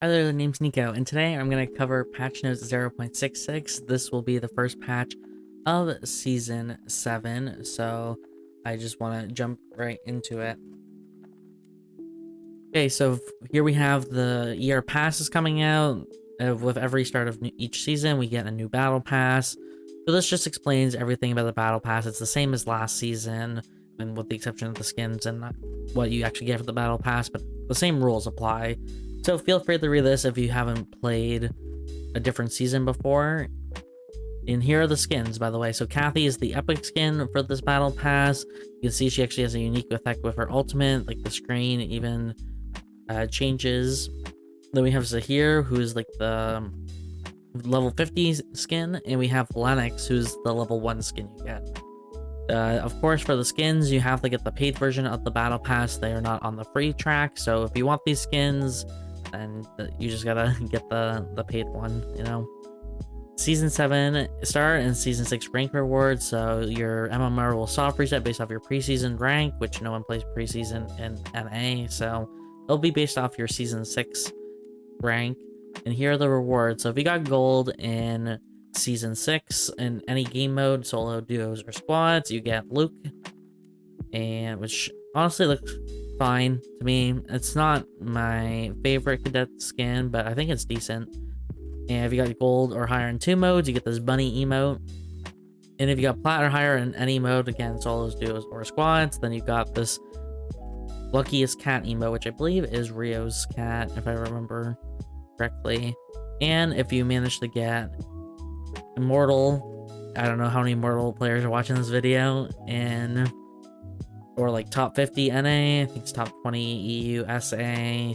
Hi there, the name's Nico, and today I'm going to cover patch notes 0.66. This will be the first patch of Season 7, so I just want to jump right into it. Okay, so here we have the year passes coming out. With every start of each season, we get a new battle pass. So this just explains everything about the battle pass. It's the same as last season, and with the exception of the skins and what you actually get for the battle pass, but the same rules apply. So feel free to read this if you haven't played a different season before. And here are the skins, by the way. So Kathy is the epic skin for this battle pass. You can see she actually has a unique effect with her ultimate, like the screen even changes. Then we have Zahir, who is like the level 50 skin, and we have Lennox, who's the level 1 skin you get. Of course, for the skins, you have to get the paid version of the battle pass. They are not on the free track, so if you want these skins, then you just gotta get the paid one, you know. Season 7 start and Season 6 rank rewards, so your MMR will soft reset based off your preseason rank, which no one plays preseason in NA, so it'll be based off your Season 6 rank. And here are the rewards. So if you got gold in Season 6 in any game mode, solo, duos, or squads, you get Luke, and which honestly looks fine to me. It's not my favorite cadet skin, but I think it's decent. And if you got gold or higher in 2 modes, you get this bunny emote. And if you got plat or higher in any mode, again, solos, duos, or squads, then you got this luckiest cat emote, which I believe is Rio's cat, if I remember correctly. And if you manage to get immortal, I don't know how many immortal players are watching this video, and or like top 50 NA, I think it's top 20 EU SA,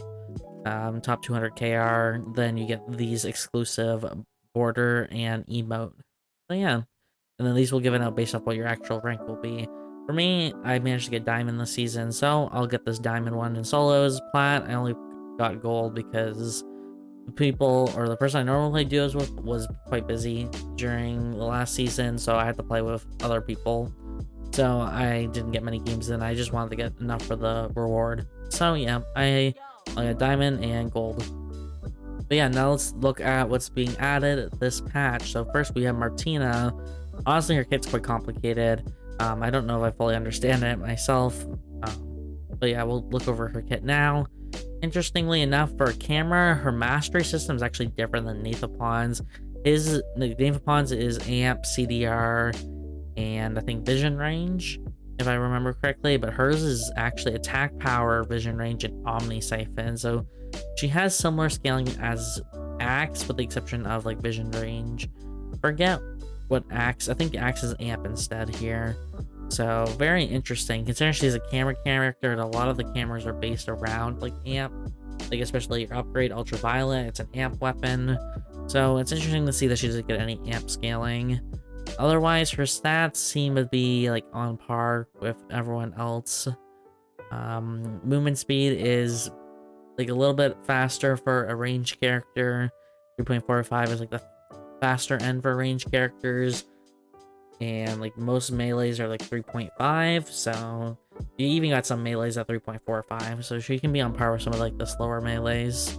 top 200 KR, then you get these exclusive border and emote. So yeah, and then these will give it out based off what your actual rank will be. For me, I managed to get diamond this season, so I'll get this diamond one in solos. Plat, I only got gold because the people, or the person I normally play duos with, was quite busy during the last season, so I had to play with other people. So I didn't get many games in. I just wanted to get enough for the reward. So yeah, I got diamond and gold. But yeah, now let's look at what's being added this patch. So first we have Martina. Honestly, her kit's quite complicated. I don't know if I fully understand it myself. But yeah, we'll look over her kit now. Interestingly enough, for a camera, her mastery system is actually different than Nathapon's. Nathapon's is AMP, CDR, and I think vision range, if I remember correctly, but hers is actually attack power, vision range, and omni siphon. So she has similar scaling as Axe, with the exception of like vision range. Forget what Axe, I think Axe is AMP instead here. So very interesting, considering she's a camera character, and a lot of the cameras are based around like AMP, like especially your upgrade ultraviolet, it's an AMP weapon. So it's interesting to see that she doesn't get any AMP scaling. Otherwise, her stats seem to be like on par with everyone else. Movement speed is like a little bit faster for a ranged character. 3.45 is like the faster end for ranged characters. And like most melees are like 3.5, so you even got some melees at 3.45, so she can be on par with some of like the slower melees.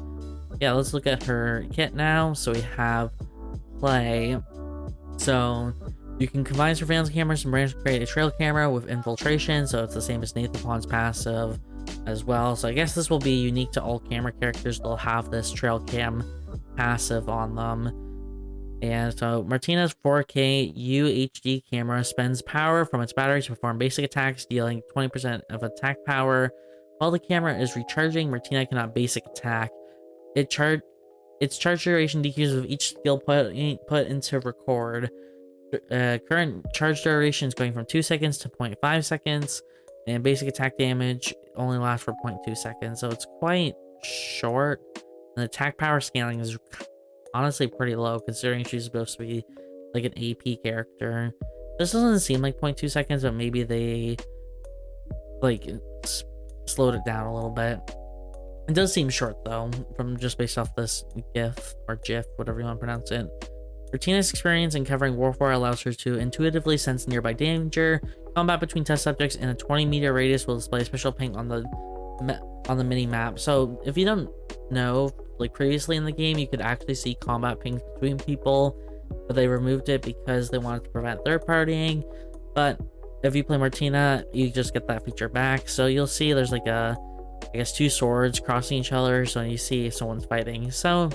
Yeah, let's look at her kit now. So we have play. So you can combine surveillance cameras and branch to create a trail camera with infiltration, so it's the same as Nathapon's passive as well. So I guess this will be unique to all camera characters. They'll have this trail cam passive on them. And so Martina's 4K UHD camera spends power from its battery to perform basic attacks, dealing 20% of attack power. While the camera is recharging, Martina cannot basic attack. Its charge duration decreases with each skill put into record. Current charge duration is going from 2 seconds to 0.5 seconds, and basic attack damage only lasts for 0.2 seconds, so it's quite short. And attack power scaling is honestly pretty low, considering she's supposed to be like an AP character. This doesn't seem like 0.2 seconds, but maybe they like slowed it down a little bit. It does seem short though, from just based off this GIF or GIF, whatever you want to pronounce it. Martina's experience in covering warfare allows her to intuitively sense nearby danger. Combat between test subjects in a 20-meter radius will display a special ping on the mini map. So if you don't know, like previously in the game, you could actually see combat pings between people, but they removed it because they wanted to prevent third partying. But if you play Martina, you just get that feature back. So you'll see there's like I guess two swords crossing each other, so you see if someone's fighting. So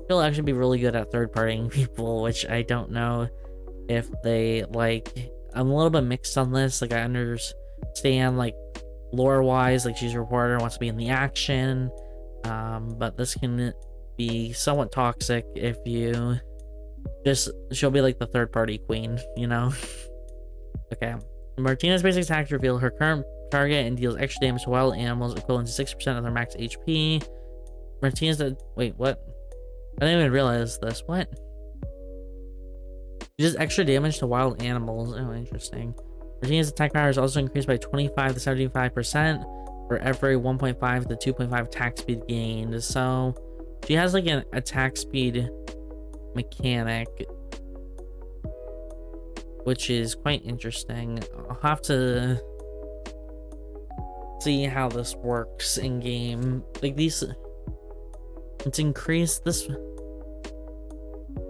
you'll actually be really good at third partying people, which I don't know if they like. I'm a little bit mixed on this. Like, I understand like lore wise, like she's a reporter, wants to be in the action, but this can be somewhat toxic if you she'll be like the third party queen, you know. Okay, Martina's basic attacks reveal her current target and deals extra damage to wild animals equivalent to 6% of their max HP. Martina's wait, what? I didn't even realize this. What? She does extra damage to wild animals. Oh, interesting. Martina's attack power is also increased by 25 to 75% for every 1.5 to 2.5 attack speed gained. So she has like an attack speed mechanic, which is quite interesting. I'll have to see how this works in game. Like these, it's increased this.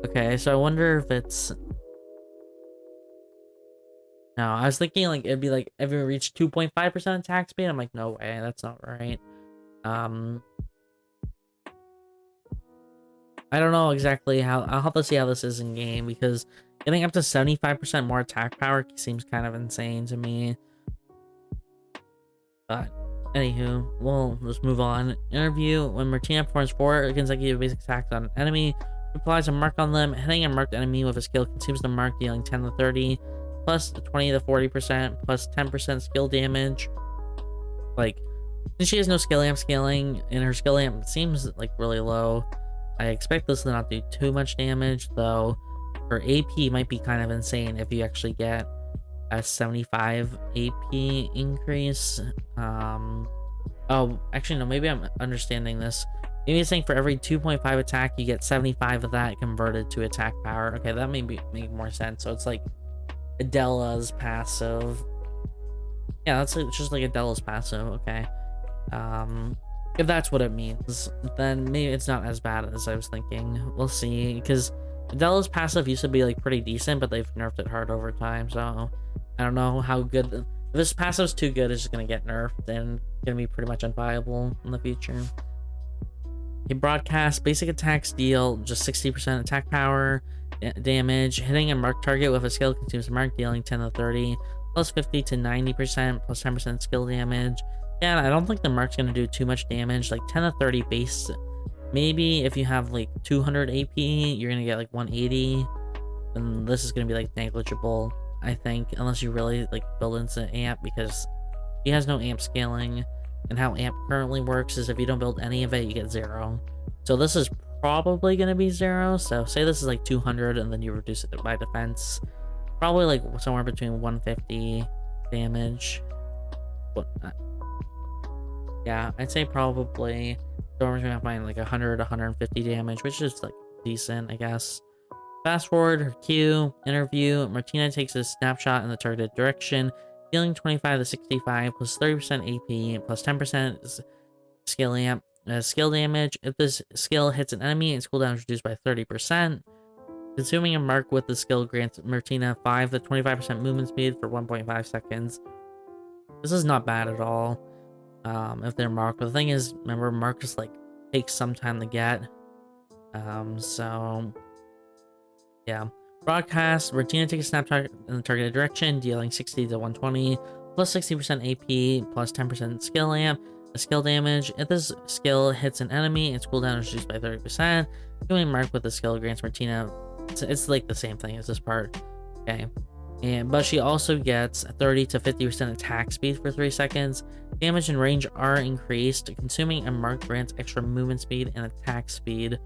Okay, so I wonder if it's. No, I was thinking like it'd be like if you reach 2.5% attack speed. I'm like, no way, that's not right. I don't know exactly how. I'll have to see how this is in game, because getting up to 75% more attack power seems kind of insane to me. But anywho, we'll just move on. Interview: when Martina performs 4 consecutive basic attacks on an enemy, she applies a mark on them. Hitting a marked enemy with a skill consumes the mark, dealing 10 to 30 plus 20 to 40% plus 10% skill damage. Like, since she has no skill amp scaling and her skill amp seems like really low, I expect this to not do too much damage, though her AP might be kind of insane if you actually get a 75 AP increase. Oh, actually no, maybe I'm understanding this. Maybe it's saying for every 2.5 attack you get 75 of that converted to attack power. Okay, that may make more sense. So it's like Adela's passive. Yeah, that's just like Adela's passive. Okay. If that's what it means, then maybe it's not as bad as I was thinking. We'll see, because Adela's passive used to be like pretty decent, but they've nerfed it hard over time, so I don't know how good. If this passive's too good, it's just gonna get nerfed and gonna be pretty much unviable in the future. A broadcast: basic attacks deal just 60% attack power damage. Hitting a marked target with a skill consumes a mark, dealing 10 to 30 plus 50 to 90% plus 10% skill damage. Yeah, I don't think the mark's gonna do too much damage. Like 10 to 30 base. Maybe if you have like 200 AP, you're gonna get like 180, and this is gonna be like negligible, I think, unless you really like build into amp, because he has no amp scaling, and how amp currently works is if you don't build any of it, you get 0. So this is probably gonna be 0. So say this is like 200, and then you reduce it by defense, probably like somewhere between 150 damage. Yeah, I'd say probably Storm's gonna find like 100, 150 damage, which is like decent, I guess. Fast forward her Q. Interview: Martina takes a snapshot in the targeted direction, dealing 25 to 65 plus 30% AP plus 10% skill amp skill damage. If this skill hits an enemy, its cooldown is reduced by 30%. Consuming a mark with the skill grants Martina 5 to 25% movement speed for 1.5 seconds. This is not bad at all. If they're marked, but the thing is, remember, markers like takes some time to get. So yeah. Broadcast: Martina takes a snapshot in the targeted direction, dealing 60 to 120 plus 60% AP plus 10% skill amp skill damage. If this skill hits an enemy, its cooldown is reduced by 30%. Doing mark with the skill grants Martina, it's like the same thing as this part. Okay. But she also gets 30 to 50% attack speed for 3 seconds. Damage and range are increased. Consuming a mark grants extra movement speed and attack speed.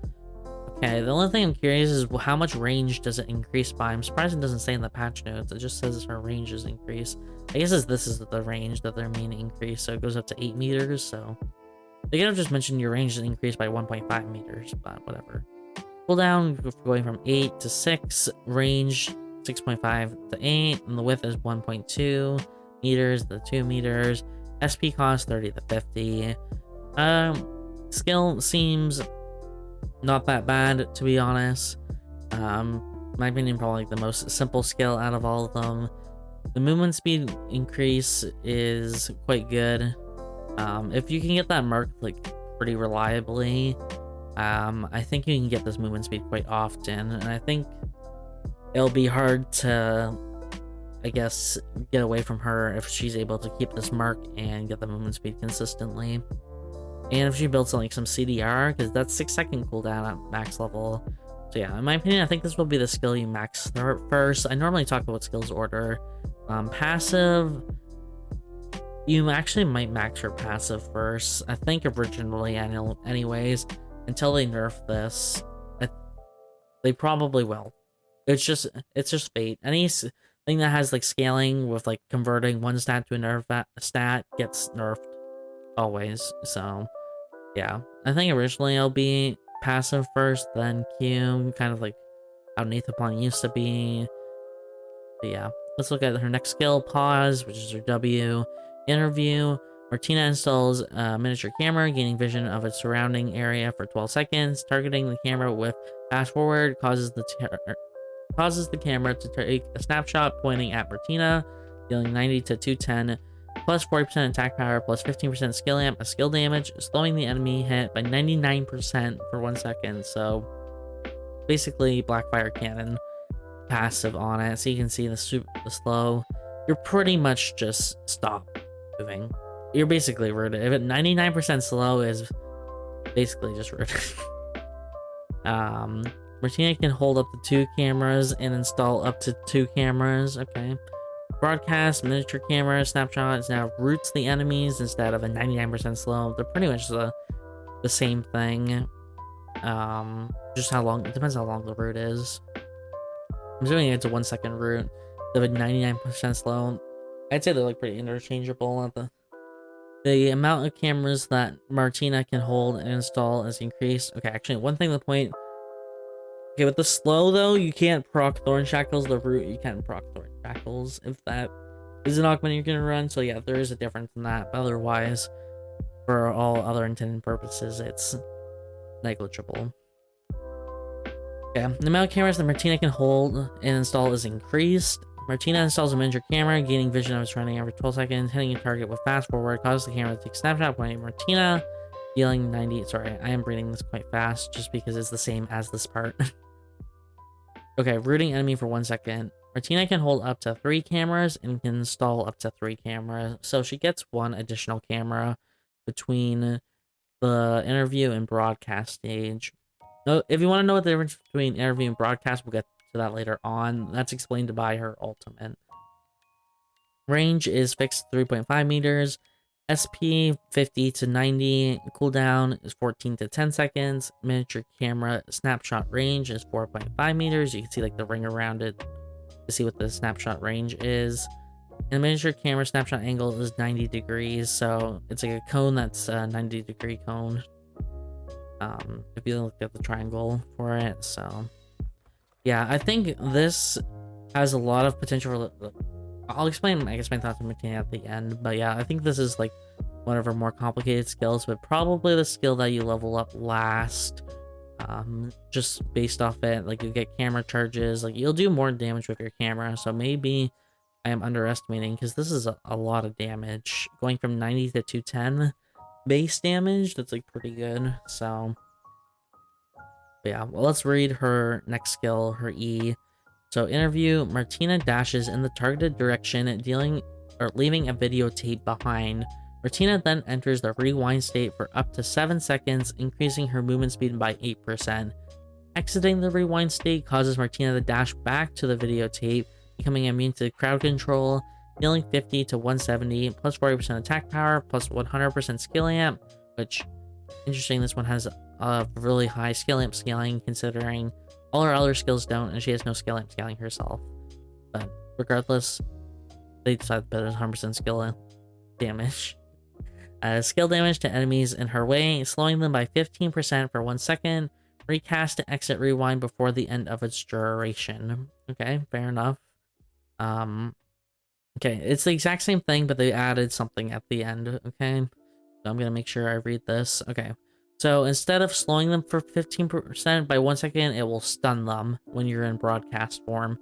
Okay, the only thing I'm curious is how much range does it increase by? I'm surprised it doesn't say in the patch notes. It just says her range is increased. I guess this is the range that they're meaning increase, so it goes up to 8 meters. So they could have just mentioned your range is increased by 1.5 meters, but whatever. Cooldown going from 8 to 6, range 6.5 to 8, and the width is 1.2 meters to 2 meters. SP cost 30 to 50. Skill seems not that bad, to be honest. My opinion, probably like the most simple skill out of all of them. The movement speed increase is quite good. If you can get that marked like pretty reliably, I think you can get this movement speed quite often, and I think it'll be hard to, I guess, get away from her if she's able to keep this mark and get the movement speed consistently. And if she builds like some CDR, because that's 6-second cooldown at max level. So yeah, in my opinion, I think this will be the skill you max first. I normally talk about skills order. Passive, you actually might max your passive first. I think originally, anyways, until they nerf this, they probably will. It's just fate. Anything that has like scaling with like converting one stat to a nerf stat gets nerfed always. So yeah, I think originally it'll be passive first, then Q, kind of like how Nathapon used to be. But yeah, let's look at her next skill, Pause, which is her W. Interview. Martina installs a miniature camera, gaining vision of its surrounding area for 12 seconds. Targeting the camera with fast forward causes the camera to take a snapshot pointing at Martina, dealing 90 to 210, plus 40% attack power, plus 15% skill amp, a skill damage, slowing the enemy hit by 99% for 1 second. So basically, Blackfire Cannon passive on it, so you can see the slow. You're pretty much just stop moving. You're basically rooted. If it 99% slow is basically just rooted. Martina can hold up to 2 cameras and install up to 2 cameras. Okay. Broadcast, miniature camera, snapshots now roots the enemies instead of a 99% slow. They're pretty much the same thing. Just how long, it depends how long the root is. I'm assuming it's a 1 second root. They have a 99% slow. I'd say they're like pretty interchangeable. The amount of cameras that Martina can hold and install is increased. Okay, actually, one thing to point. Okay, with the slow though, you can't proc Thorn Shackles. The root, you can proc Thorn Shackles if that is an augment you're gonna run. So yeah, there is a difference in that. But otherwise, for all other intended purposes, it's negligible. Okay, the amount of cameras that Martina can hold and install is increased. Martina installs a miniature camera, gaining vision of its surrounding every 12 seconds, hitting a target with fast forward, causes the camera to take a snapshot pointing at Martina, dealing 90. Sorry, I am reading this quite fast just because it's the same as this part. Okay, rooting enemy for 1 second. Martina can hold up to 3 cameras and can install up to 3 cameras, so she gets 1 additional camera between the interview and broadcast stage. No, if you want to know what the difference between interview and broadcast, we'll get to that later on. That's explained by her ultimate. Range is fixed 3.5 meters. SP 50 to 90. Cooldown is 14 to 10 seconds. Miniature camera snapshot range is 4.5 meters. You can see like the ring around it to see what the snapshot range is. And the miniature camera snapshot angle is 90 degrees. So it's like a cone that's a 90-degree cone. If you look at the triangle for it. So yeah, I think this has a lot of potential. I'll explain, I guess, my thoughts on Martina at the end, but yeah, I think this is like one of her more complicated skills, but probably the skill that you level up last. Just based off it, like you get camera charges, like you'll do more damage with your camera, so maybe I am underestimating, because this is a lot of damage. Going from 90 to 210 base damage, that's like pretty good. So but yeah, well, let's read her next skill, her E. So interview, Martina dashes in the targeted direction, leaving a videotape behind. Martina then enters the rewind state for up to 7 seconds, increasing her movement speed by 8%. Exiting the rewind state causes Martina to dash back to the videotape, becoming immune to crowd control, dealing 50 to 170, plus 40% attack power, plus 100% skill amp, which, interesting, this one has a really high skill amp scaling, considering all her other skills don't, and she has no skill amp scaling herself. But regardless, they decided that there's 100% skill damage. Skill damage to enemies in her way, slowing them by 15% for 1 second. Recast to exit rewind before the end of its duration. Okay, fair enough. Okay, it's the exact same thing, but they added something at the end, okay? So I'm gonna make sure I read this. Okay, So instead of slowing them for 15% by 1 second, it will stun them when you're in broadcast form.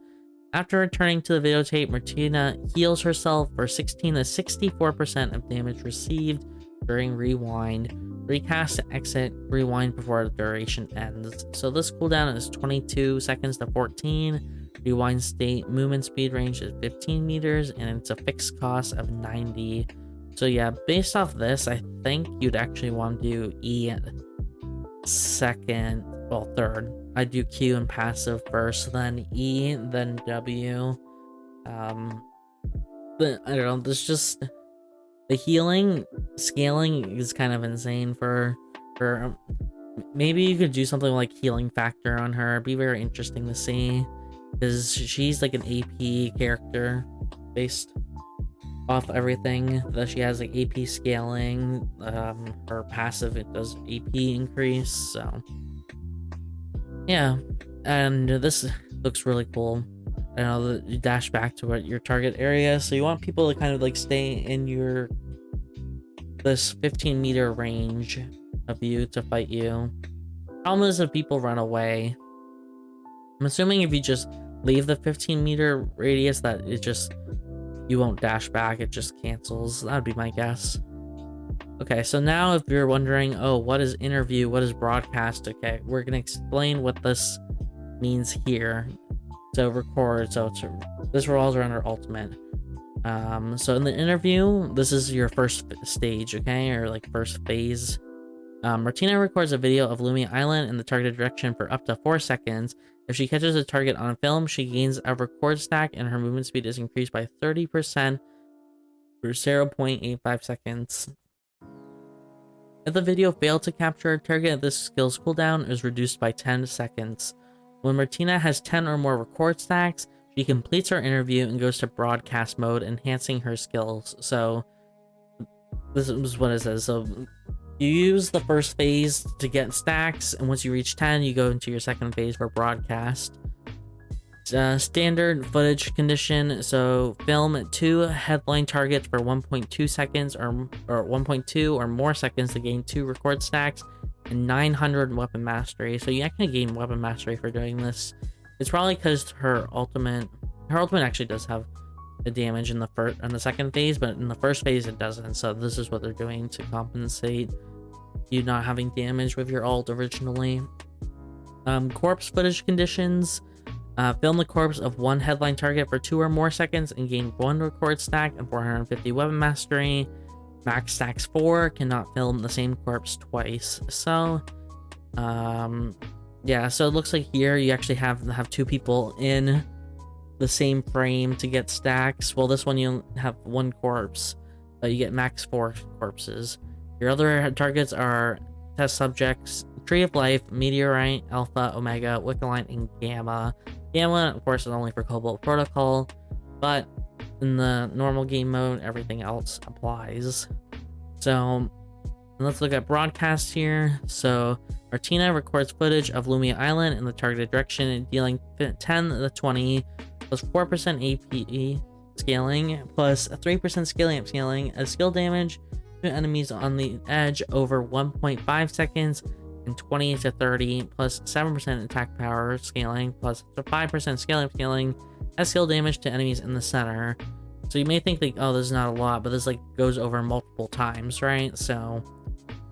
After returning to the videotape, Martina heals herself for 16 to 64% of damage received during rewind. Recast to exit rewind before the duration ends. So this cooldown is 22 seconds to 14. Rewind state movement speed range is 15 meters, and it's a fixed cost of 90. So yeah, based off this, I think you'd actually want to do E second, well, third. I do Q and passive first, then E, then W. But I don't know, there's just the healing scaling is kind of insane for maybe you could do something like healing factor on her. It'd be very interesting to see, because she's like an AP character based off everything that she has, like AP scaling. Her passive, it does AP increase, so yeah. And this looks really cool. I know that you dash back to your target area, so you want people to kind of like stay in this 15-meter range of you to fight you. Problem is if people run away. I'm assuming if you just leave the 15-meter radius that you won't dash back, it just cancels. That would be my guess. Okay, so now if you're wondering, oh, what is interview, what is broadcast? Okay, we're gonna explain what this means here. So record, so this revolves around our ultimate. So in the interview, this is your first stage, okay, or like first phase. Martina records a video of Lumia Island in the targeted direction for up to 4 seconds. If she catches a target on film, she gains a record stack and her movement speed is increased by 30% for 0.85 seconds. If the video failed to capture a target, this skill's cooldown is reduced by 10 seconds. When Martina has 10 or more record stacks, she completes her interview and goes to broadcast mode, enhancing her skills. So this is what it says. So you use the first phase to get stacks, and once you reach 10, you go into your second phase for broadcast. Standard footage condition, so film 2 headline targets for 1.2 seconds or 1.2 or more seconds to gain 2 record stacks and 900 weapon mastery. So you actually gain weapon mastery for doing this. It's probably because her ultimate actually does have the damage in the second phase, but in the first phase it doesn't. So this is what they're doing to compensate you not having damage with your ult originally. Corpse footage conditions. Film the corpse of 1 headline target for 2 or more seconds and gain 1 record stack and 450 weapon mastery. Max stacks 4, cannot film the same corpse twice. So, yeah, so it looks like here you actually have 2 people in the same frame to get stacks. Well, this one you have 1 corpse, but you get max 4 corpses. Your other targets are test subjects, Tree of Life, Meteorite, Alpha, Omega, Wiccaline, and Gamma. Gamma, of course, is only for Cobalt Protocol, but in the normal game mode, everything else applies. So let's look at broadcast here. So Martina records footage of Lumia Island in the targeted direction, dealing 10 to 20 plus 4% AP scaling plus 3% scaling as skill damage to enemies on the edge over 1.5 seconds and 20 to 30 plus 7% attack power scaling plus 5% scaling as skill damage to enemies in the center. So you may think like, oh, this is not a lot, but this like goes over multiple times, right? So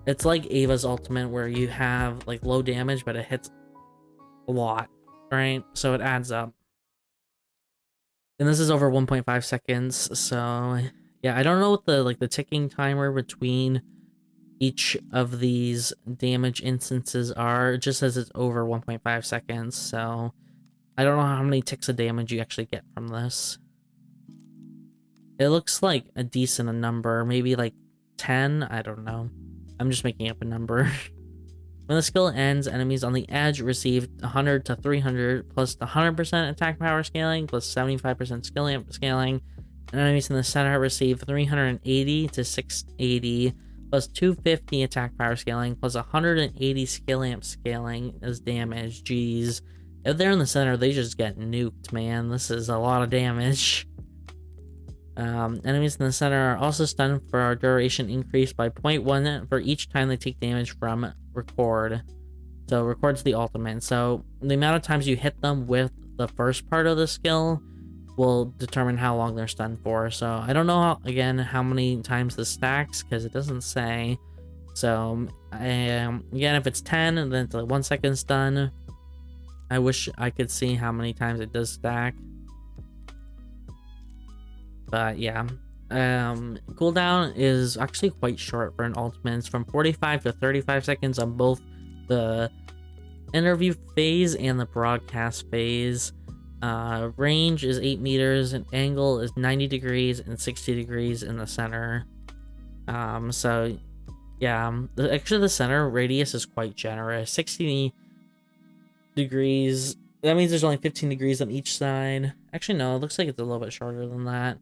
it's like Ava's ultimate where you have like low damage, but it hits a lot, right? So it adds up. And this is over 1.5 seconds. So yeah, I don't know what the ticking timer between each of these damage instances are. It just says it's over 1.5 seconds, so I don't know how many ticks of damage you actually get from this. It looks like a decent number, maybe like 10, I don't know. I'm just making up a number. When the skill ends, enemies on the edge receive 100 to 300 plus the 100% attack power scaling plus 75% scaling, and enemies in the center receive 380 to 680 plus 250 attack power scaling plus 180 skill amp scaling as damage. Jeez, if they're in the center, they just get nuked, man. This is a lot of damage. Enemies in the center are also stunned for our duration increased by 0.1 for each time they take damage from record. So record's the ultimate. So the amount of times you hit them with the first part of the skill will determine how long they're stunned for. So I don't know how many times this stacks because it doesn't say. So again, if it's 10 and then it's a 1 second stun, I wish I could see how many times it does stack. But yeah, cooldown is actually quite short for an ultimate. It's from 45 to 35 seconds on both the interview phase and the broadcast phase. Range is 8 meters and angle is 90 degrees and 60 degrees in the center. So yeah, actually the center radius is quite generous. 60 degrees. That means there's only 15 degrees on each side. Actually, no, it looks like it's a little bit shorter than that.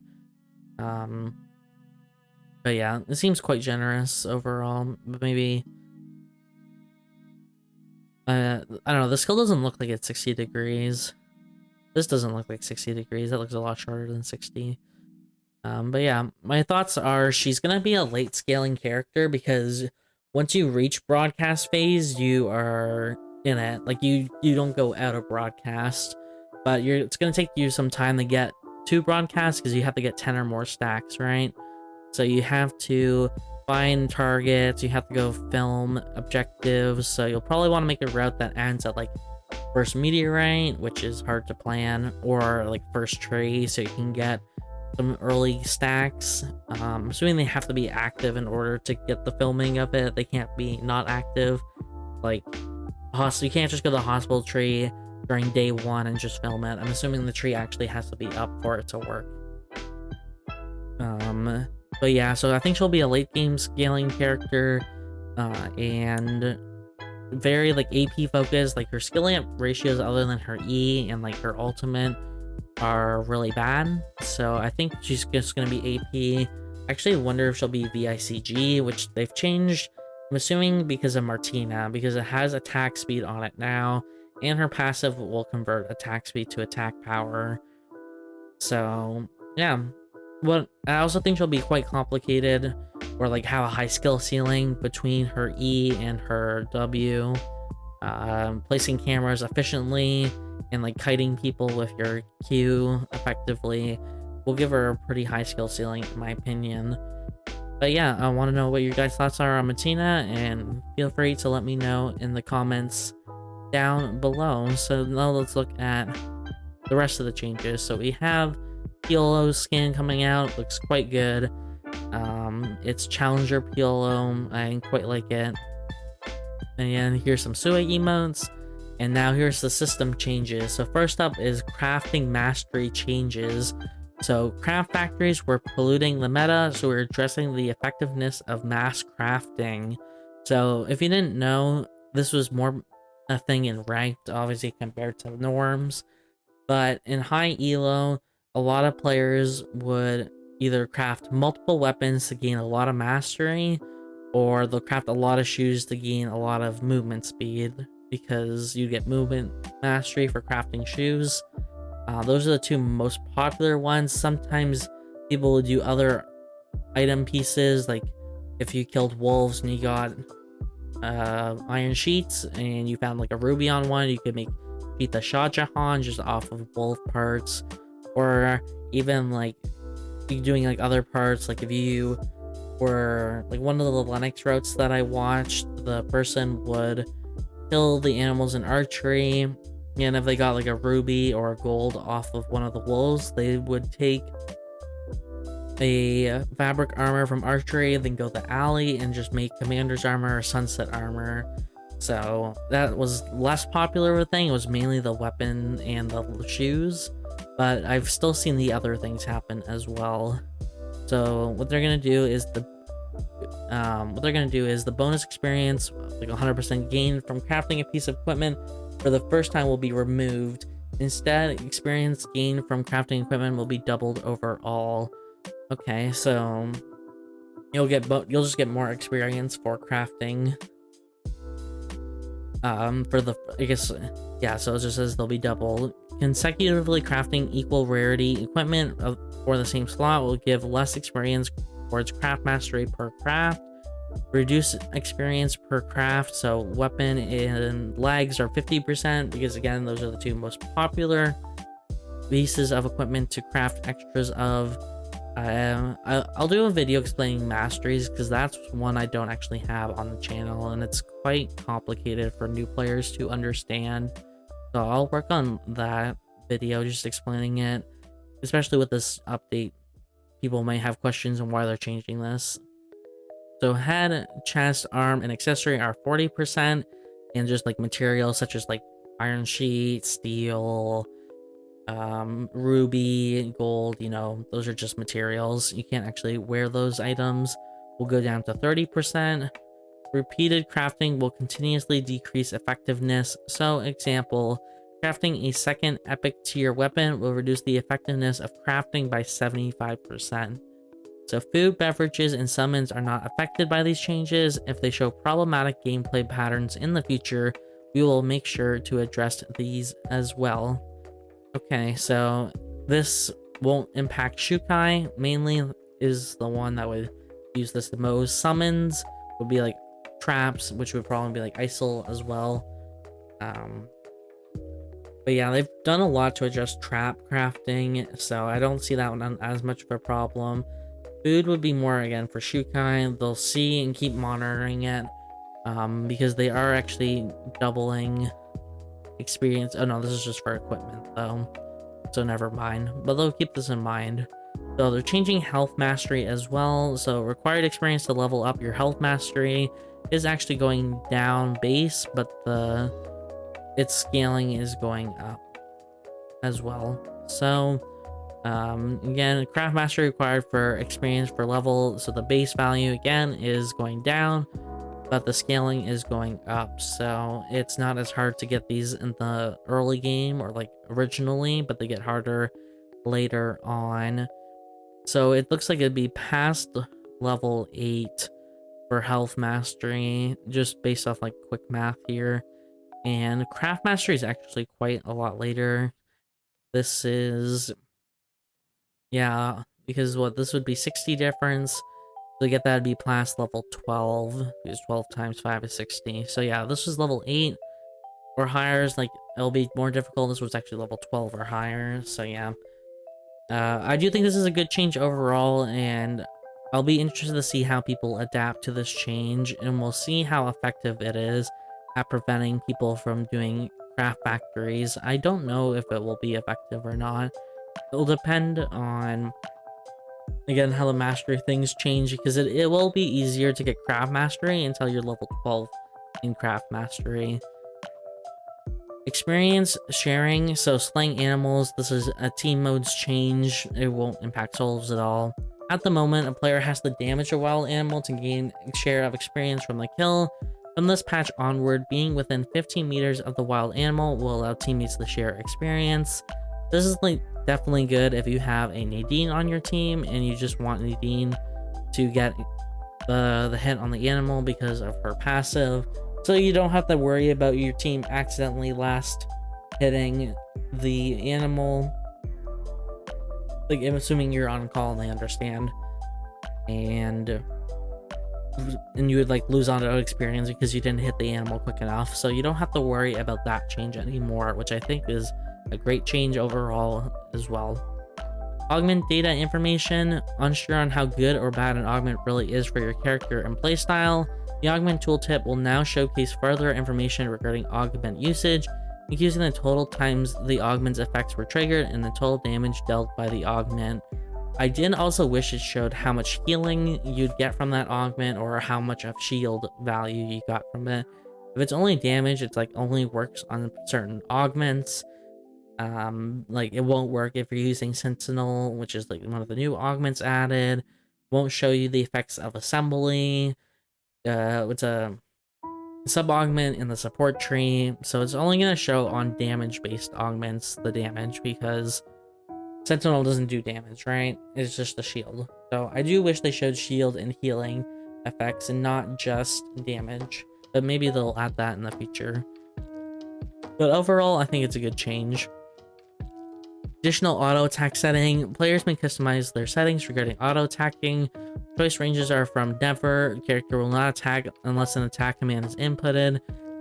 But yeah, it seems quite generous overall. But maybe I don't know. The skill doesn't look like it's 60 degrees. This doesn't look like 60 degrees. That looks a lot shorter than 60. But yeah, my thoughts are she's gonna be a late scaling character because once you reach broadcast phase, you are in it. Like you don't go out of broadcast, but it's gonna take you some time to get to broadcast because you have to get 10 or more stacks, right? So you have to find targets, you have to go film objectives, so you'll probably want to make a route that ends at like first meteorite, which is hard to plan, or like first tree, so you can get some early stacks. I'm assuming they have to be active in order to get the filming of it. They can't be not active. Like, you can't just go to the hospital tree during day 1 and just film it. I'm assuming the tree actually has to be up for it to work. But yeah, so I think she'll be a late game scaling character, and very like AP focused. Like her skill amp ratios other than her E and like her ultimate are really bad. So I think she's just gonna be AP. Actually, I wonder if she'll be VICG, which they've changed. I'm assuming because of Martina, because it has attack speed on it now, and her passive will convert attack speed to attack power. So yeah. What I also think she'll be quite complicated, or like have a high skill ceiling between her E and her W. Placing cameras efficiently and like kiting people with your Q effectively will give her a pretty high skill ceiling in my opinion. But yeah, I want to know what your guys' thoughts are on Martina, and feel free to let me know in the comments down below. So now let's look at the rest of the changes. So we have Piolo skin coming out, looks quite good. It's Challenger Piolo, I quite like it. And here's some Sue emotes, and now here's the system changes. So first up is crafting mastery changes. So craft factories were polluting the meta, so we're addressing the effectiveness of mass crafting. So if you didn't know, this was more a thing in ranked, obviously compared to norms, but in high elo, a lot of players would either craft multiple weapons to gain a lot of mastery, or they'll craft a lot of shoes to gain a lot of movement speed, because you get movement mastery for crafting shoes. Those are the two most popular ones. Sometimes people will do other item pieces, like if you killed wolves and you got iron sheets and you found like a ruby on one, you could make Pita Shah Jahan just off of wolf parts. Or even like doing like other parts, like if you were like one of the Lennox routes that I watched, the person would kill the animals in archery, and if they got like a ruby or a gold off of one of the wolves, they would take a fabric armor from archery, then go to alley and just make commander's armor or sunset armor. So that was less popular of a thing. It was mainly the weapon and the shoes, but I've still seen the other things happen as well. So what they're gonna do is the bonus experience, like 100% gain from crafting a piece of equipment for the first time, will be removed. Instead, experience gained from crafting equipment will be doubled overall. Okay, so you'll just get more experience for crafting. For the, I guess, yeah, so it just says they'll be double. Consecutively crafting equal rarity equipment for the same slot will give less experience towards craft mastery per craft. Reduce experience per craft, so weapon and legs are 50%, because again, those are the two most popular pieces of equipment to craft extras of. I'll do a video explaining masteries, because that's one I don't actually have on the channel, and it's quite complicated for new players to understand. So I'll work on that video, just explaining it, especially with this update. People may have questions on why they're changing this. So head, chest, arm, and accessory are 40%, and just like materials such as like iron sheet, steel, ruby, gold, you know, those are just materials. You can't actually wear those items. Will go down to 30%. Repeated crafting will continuously decrease effectiveness. So example, crafting a second epic tier weapon will reduce the effectiveness of crafting by 75%. So food, beverages, and summons are not affected by these changes. If they show problematic gameplay patterns in the future, we will make sure to address these as well. Okay, so this won't impact Shukai. Mainly is the one that would use this the most. Summons would be like traps, which would probably be like ISIL as well. But yeah, they've done a lot to address trap crafting, so I don't see that one as much of a problem. Food would be more, again, for Shukai. They'll see and keep monitoring it, because they are actually doubling experience. Oh no, this is just for equipment though, so never mind. But they'll keep this in mind. So they're changing health mastery as well. So required experience to level up your health mastery is actually going down base, but its scaling is going up as well. So again, craft mastery required for experience per level, so the base value again is going down, but the scaling is going up, so it's not as hard to get these in the early game or like originally, but they get harder later on. So it looks like it'd be past level 8 for health mastery, just based off like quick math here. And craft mastery is actually quite a lot later. This is, yeah, because what, this would be 60 difference. To get that, it'd be past level 12, because 12 times 5 is 60. So yeah, this was level 8 or higher, is like, it'll be more difficult. This was actually level 12 or higher, so yeah. I do think this is a good change overall, and I'll be interested to see how people adapt to this change, and we'll see how effective it is at preventing people from doing craft factories. I don't know if it will be effective or not. It'll depend on, again, how the mastery things change, because it will be easier to get craft mastery until you're level 12 in craft mastery. Experience sharing, so slaying animals, this is a team mode's change. It won't impact souls at all. At the moment, a player has to damage a wild animal to gain a share of experience from the kill. From this patch onward, being within 15 meters of the wild animal will allow teammates to share experience. This is like definitely good if you have a Nadine on your team and you just want Nadine to get the hit on the animal because of her passive, so you don't have to worry about your team accidentally last hitting the animal. Like, I'm assuming you're on call and they understand, and you would like lose auto experience because you didn't hit the animal quick enough. So you don't have to worry about that change anymore, which I think is a great change overall as well. Augment data information. Unsure on how good or bad an augment really is for your character and playstyle, the augment tooltip will now showcase further information regarding augment usage, including the total times the augment's effects were triggered and the total damage dealt by the augment. I did also wish it showed how much healing you'd get from that augment, or how much of shield value you got from it. If it's only damage, it's like only works on certain augments. Like, it won't work if you're using Sentinel, which is like one of the new augments added. Won't show you the effects of assembly. It's a sub-augment in the support tree, so it's only going to show on damage-based augments the damage, because Sentinel doesn't do damage, right? It's just a shield. So I do wish they showed shield and healing effects and not just damage, but maybe they'll add that in the future. But overall, I think it's a good change. Additional auto attack setting. Players may customize their settings regarding auto attacking. Choice ranges are from never. Character will not attack unless an attack command is inputted.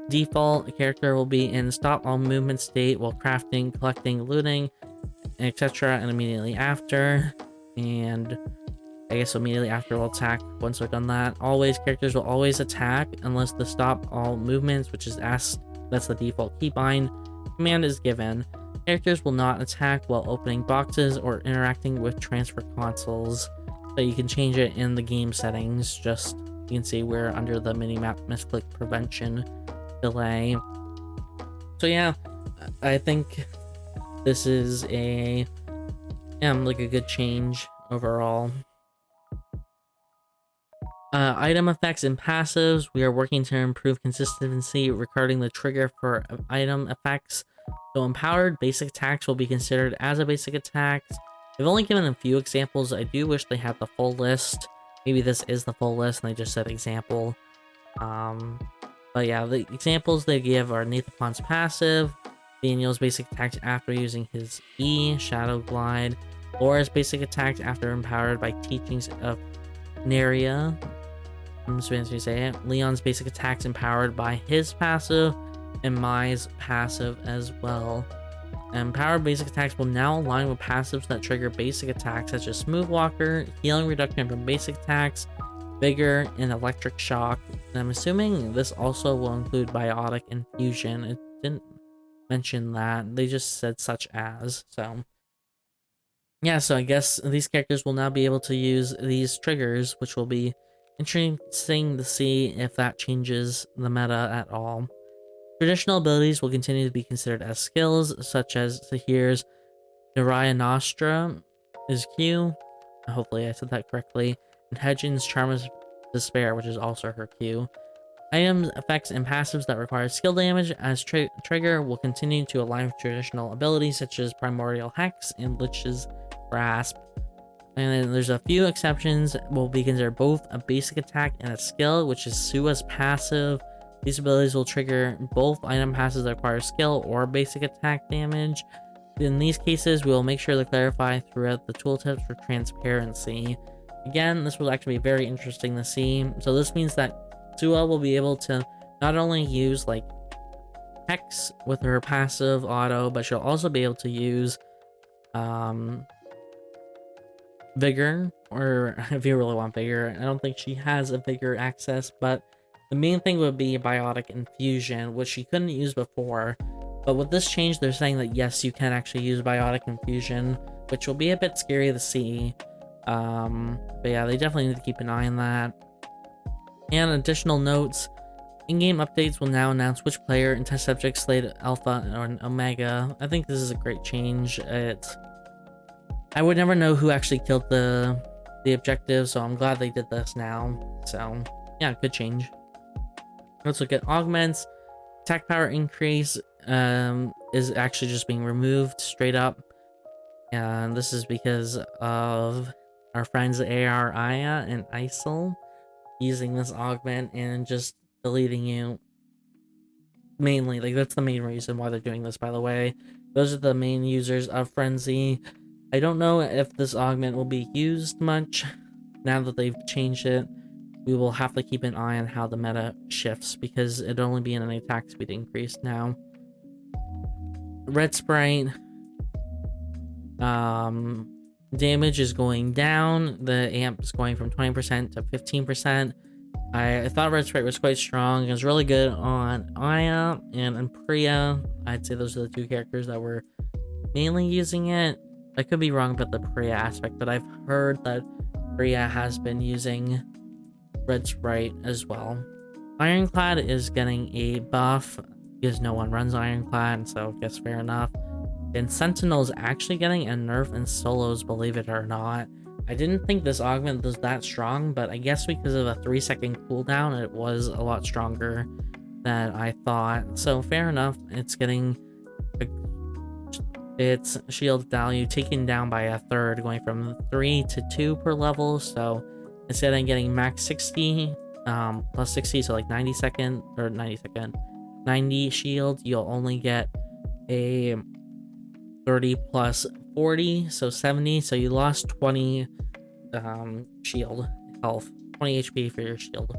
Default, character will be in stop all movement state while crafting, collecting, looting, etc. and immediately after. And I guess immediately after will attack once they're done that. Always, characters will always attack unless the stop all movements, which is S, that's the default keybind, command is given. Characters will not attack while opening boxes or interacting with transfer consoles. So you can change it in the game settings. Just, you can see we're under the minimap misclick prevention delay. So yeah, I think this is like a good change overall. Item effects and passives. We are working to improve consistency regarding the trigger for item effects. So empowered basic attacks will be considered as a basic attack. They've only given a few examples. I do wish they had the full list. Maybe this is the full list and they just said example. But yeah, the examples they give are Nathapon's passive, Daniel's basic attacks after using his E, Shadow Glide, Laura's basic attacks after empowered by teachings of Neria, I'm supposed to say it, Leon's basic attacks empowered by his passive, and Mai's passive as well. Empowered basic attacks will now align with passives that trigger basic attacks such as Smooth Walker, healing reduction from basic attacks, Vigor, and Electric Shock. And I'm assuming this also will include Biotic Infusion. It didn't mention that. They just said such as. So yeah, so I guess these characters will now be able to use these triggers, which will be interesting to see if that changes the meta at all. Traditional abilities will continue to be considered as skills, such as Sahir's Naraya Nostra is Q. Hopefully I said that correctly. And Hedgin's Charm of Despair, which is also her Q. Items, effects, and passives that require skill damage as trigger will continue to align with traditional abilities such as Primordial Hex and Lich's Grasp. And then there's a few exceptions. Will be considered both a basic attack and a skill, which is Sua's passive. These abilities will trigger both item passes that require skill or basic attack damage. In these cases, we will make sure to clarify throughout the tooltips for transparency. Again, this will actually be very interesting to see. So this means that Sua will be able to not only use like Hex with her passive auto, but she'll also be able to use Vigor, or if you really want Vigor. I don't think she has a Vigor access, but the main thing would be Biotic Infusion, which she couldn't use before. But with this change, they're saying that yes, you can actually use Biotic Infusion, which will be a bit scary to see. But yeah, they definitely need to keep an eye on that. And additional notes, in-game updates will now announce which player and test subjects slated Alpha or Omega. I think this is a great change. I would never know who actually killed the objective, so I'm glad they did this now. So yeah, good change. Let's look at augments. Attack power increase is actually just being removed straight up. And this is because of our friends AR Aya and Isol using this augment and just deleting you. Mainly, like that's the main reason why they're doing this, by the way. Those are the main users of Frenzy. I don't know if this augment will be used much now that they've changed it. We will have to keep an eye on how the meta shifts because it'll only be in an attack speed increase now. Red Sprite. Damage is going down. The amp is going from 20% to 15%. I thought Red Sprite was quite strong. It was really good on Aya and Priya. I'd say those are the two characters that were mainly using it. I could be wrong about the Priya aspect, but I've heard that Priya has been using Red Sprite as well. Ironclad is getting a buff because no one runs Ironclad, so I guess fair enough. And Sentinel's actually getting a nerf in solos, believe it or not. I didn't think this augment was that strong, but I guess because of a 3-second cooldown, it was a lot stronger than I thought. So fair enough, it's getting its shield value taken down by a third, going from 3 to 2 per level. So instead of getting max 60, plus 60, so like 90 shield, you'll only get a 30 plus 40, so 70, so you lost 20 shield health, 20 HP for your shield.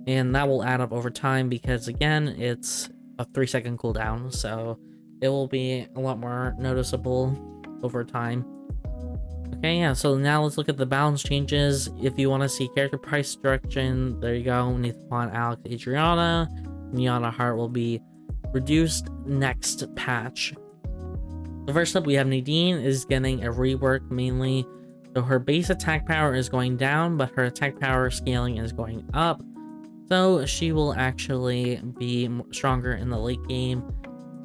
And that will add up over time because, again, it's a 3-second cooldown, so it will be a lot more noticeable over time. Okay, yeah, so now let's look at the balance changes. If you want to see character price direction, there you go. Nathan, Alex, Adriana, Miata Heart will be reduced next patch. The first up, we have Nadine is getting a rework mainly. So her base attack power is going down, but her attack power scaling is going up. So she will actually be stronger in the late game.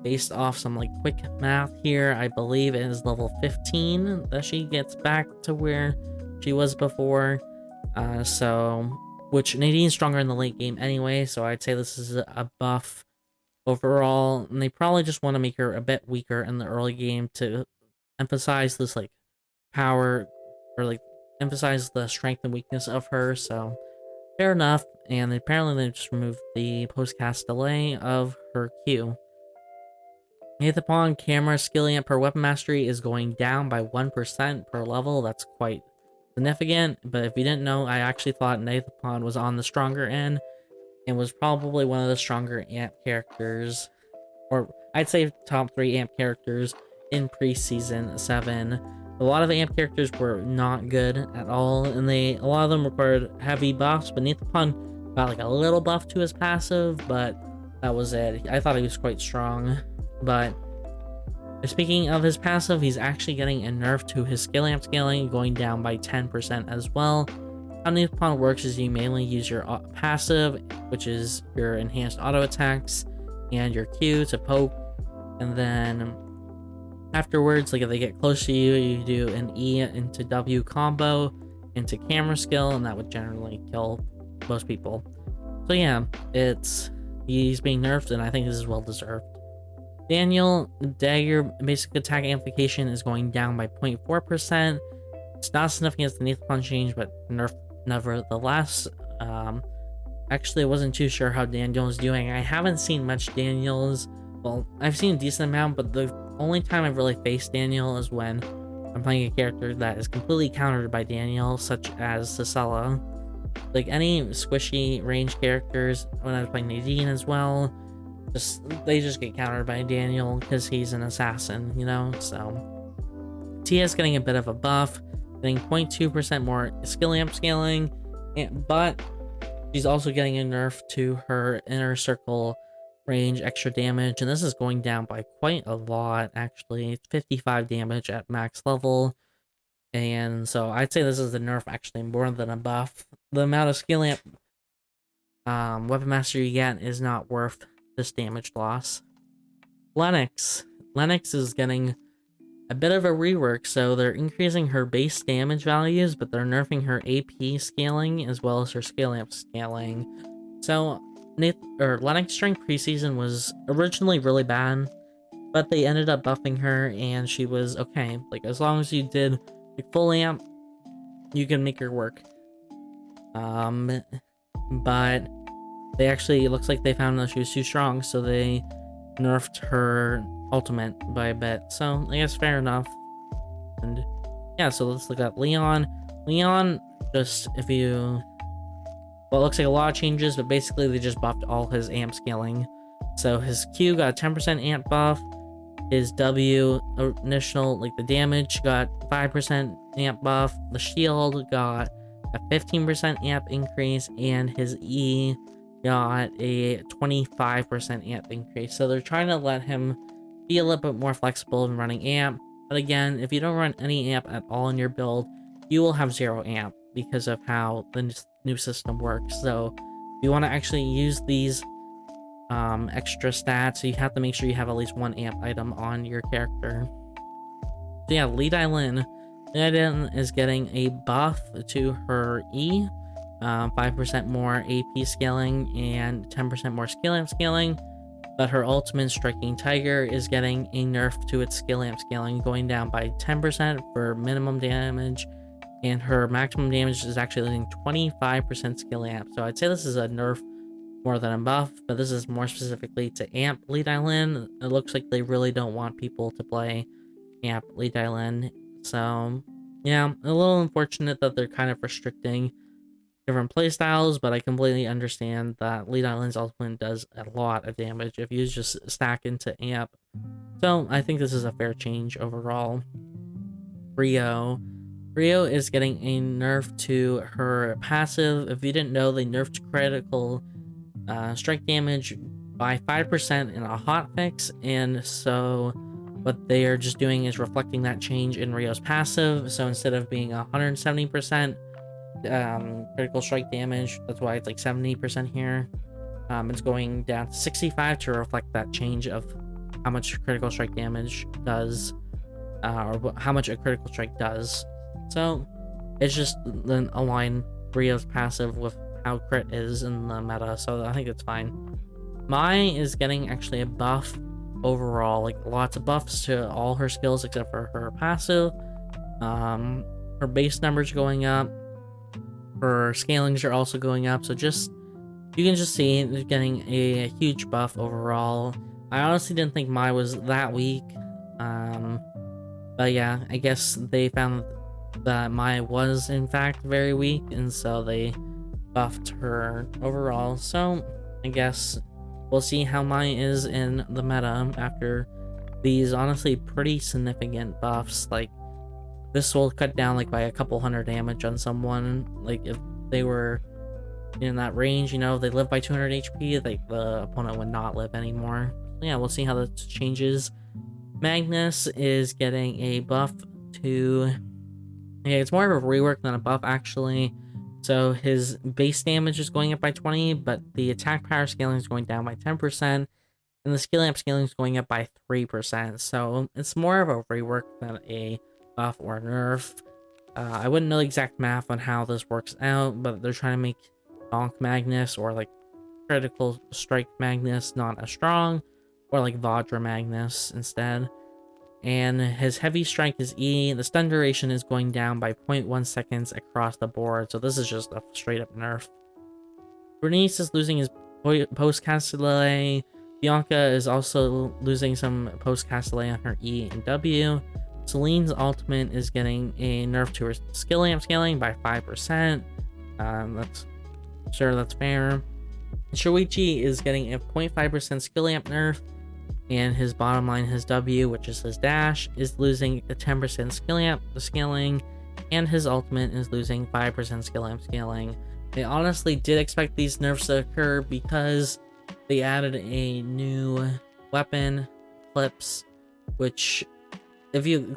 Based off some like quick math here, I believe it is level 15 that she gets back to where she was before. Which Nadine's stronger in the late game anyway, so I'd say this is a buff overall. And they probably just want to make her a bit weaker in the early game to emphasize this like power, or like emphasize the strength and weakness of her. So fair enough. And apparently they just removed the post-cast delay of her Q. Nathan camera skill amp per weapon mastery is going down by 1% per level. That's quite significant, but if you didn't know, I actually thought Nathan was on the stronger end and was probably one of the stronger amp characters, or I'd say top 3 amp characters in pre-season 7. A lot of the amp characters were not good at all, and a lot of them required heavy buffs, but Nathan got like a little buff to his passive, but that was it. I thought he was quite strong. But speaking of his passive, he's actually getting a nerf to his skill amp scaling, going down by 10% as well. How Nathan works is you mainly use your passive, which is your enhanced auto attacks, and your Q to poke, and then afterwards, like if they get close to you, you do an E into W combo into camera skill, and that would generally kill most people. So yeah, he's being nerfed, and I think this is well deserved. Daniel, dagger basic attack amplification is going down by 0.4%. It's not significant as the Nathan change, but nerf nevertheless. Actually, I wasn't too sure how Daniel's doing. I haven't seen much Daniel's. Well, I've seen a decent amount, but the only time I've really faced Daniel is when I'm playing a character that is completely countered by Daniel, such as Cicella. Like any squishy range characters, when I was playing Nadine as well, they just get countered by Daniel because he's an assassin, you know? So Tia's getting a bit of a buff, getting 0.2% more skill amp scaling, but she's also getting a nerf to her inner circle range extra damage, and this is going down by quite a lot. Actually, it's 55 damage at max level, and so I'd say this is a nerf actually more than a buff. The amount of skill amp weapon mastery you get is not worth this damage loss. Lennox is getting a bit of a rework, so they're increasing her base damage values, but they're nerfing her AP scaling as well as her skill amp scaling. So Lennox during preseason was originally really bad, but they ended up buffing her and she was okay. Like as long as you did like full amp, you can make her work. But they actually, it looks like they found that she was too strong, so they nerfed her ultimate by a bit. So I guess fair enough. And yeah, so let's look at Leon. Leon, just well, it looks like a lot of changes, but basically they just buffed all his amp scaling. So his Q got a 10% amp buff. His W initial, like the damage, got 5% amp buff. The shield got a 15% amp increase, and his E got a 25% amp increase. So they're trying to let him be a little bit more flexible in running amp. But again, if you don't run any amp at all in your build, you will have 0 amp because of how the new system works. So if you want to actually use these extra stats, you have to make sure you have at least 1 amp item on your character. So yeah, Lee Dai-Lin is getting a buff to her E, 5% more AP scaling and 10% more skill amp scaling, but her ultimate Striking Tiger is getting a nerf to its skill amp scaling, going down by 10% for minimum damage, and her maximum damage is actually losing 25% skill amp. So I'd say this is a nerf more than a buff, but this is more specifically to amp Lee Dai-Lin. It looks like they really don't want people to play amp Lee Lin. So yeah, a little unfortunate that they're kind of restricting different playstyles, but I completely understand that Lee Lin's ultimate does a lot of damage if you just stack into amp. So I think this is a fair change overall. Rio. Rio is getting a nerf to her passive. If you didn't know, they nerfed critical strike damage by 5% in a hotfix, and so what they are just doing is reflecting that change in Rio's passive. So instead of being 170% critical strike damage, that's why it's like 70% here, it's going down to 65 to reflect that change of how much critical strike damage does, or how much a critical strike does. So it's just then align Rio's passive with how crit is in the meta, so I think it's fine. Mai is getting actually a buff overall, like lots of buffs to all her skills except for her passive. Her base numbers going up, her scalings are also going up, so just you can just see they're getting a huge buff overall. I honestly didn't think Mai was that weak, but yeah, I guess they found that Mai was in fact very weak, and so they buffed her overall. So I guess we'll see how Mai is in the meta after these honestly pretty significant buffs. Like, this will cut down like by a couple hundred damage on someone. Like, if they were in that range, you know, they live by 200 HP, like the opponent would not live anymore. So yeah, we'll see how this changes. Magnus is getting a buff to... yeah, it's more of a rework than a buff actually. So his base damage is going up by 20, but the attack power scaling is going down by 10%, and the skill amp scaling is going up by 3%. So it's more of a rework than a buff or a nerf. I wouldn't know the exact math on how this works out, but they're trying to make Bonk Magnus or like Critical Strike Magnus not as strong, or like Vajra Magnus instead. And his heavy strike is E. The stun duration is going down by 0.1 seconds across the board, so this is just a straight up nerf. Bernice is losing his post-cast delay. Bianca is also losing some post-cast delay on her E and W. Celine's ultimate is getting a nerf to her skill amp scaling by 5%. That's fair. Shoichi is getting a 0.5% skill amp nerf, and his bottom line, his W, which is his dash, is losing a 10% skill amp scaling, and his ultimate is losing 5% skill amp scaling. I honestly did expect these nerfs to occur because they added a new weapon, Clips, which if you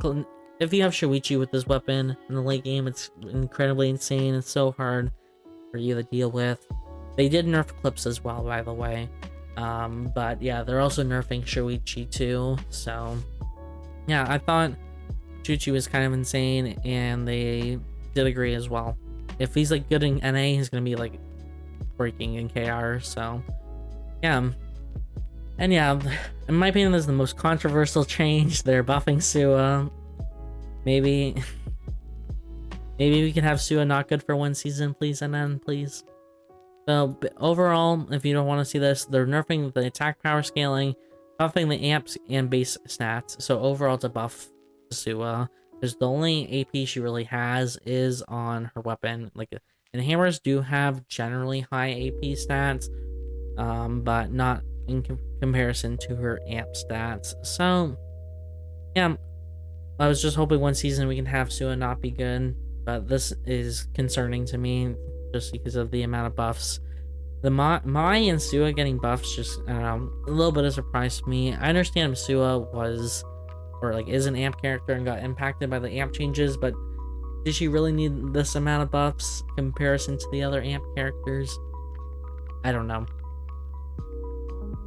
have Shoichi with this weapon in the late game, it's incredibly insane. It's so hard for you to deal with. They did nerf Clips as well, by the way. But yeah, they're also nerfing Shoichi too, so yeah, I thought Shoichi was kind of insane, and they did agree as well. If he's like good in NA, he's gonna be like breaking in KR, so yeah. And yeah, in my opinion, this is the most controversial change. They're buffing Sua. Maybe we can have Sua not good for one season, please, and then please. So overall, if you don't want to see this, they're nerfing the attack power scaling, buffing the amps and base stats. So overall, it's a buff to Sua, because the only AP she really has is on her weapon. Like, and hammers do have generally high AP stats, but not in comparison to her amp stats. So yeah, I was just hoping one season we can have Sua not be good, but this is concerning to me just because of the amount of buffs. The Mai and Sua getting buffs just, I don't know, a little bit of a surprise to me. I understand Sua was, or like is an amp character and got impacted by the amp changes, but did she really need this amount of buffs in comparison to the other amp characters? I don't know.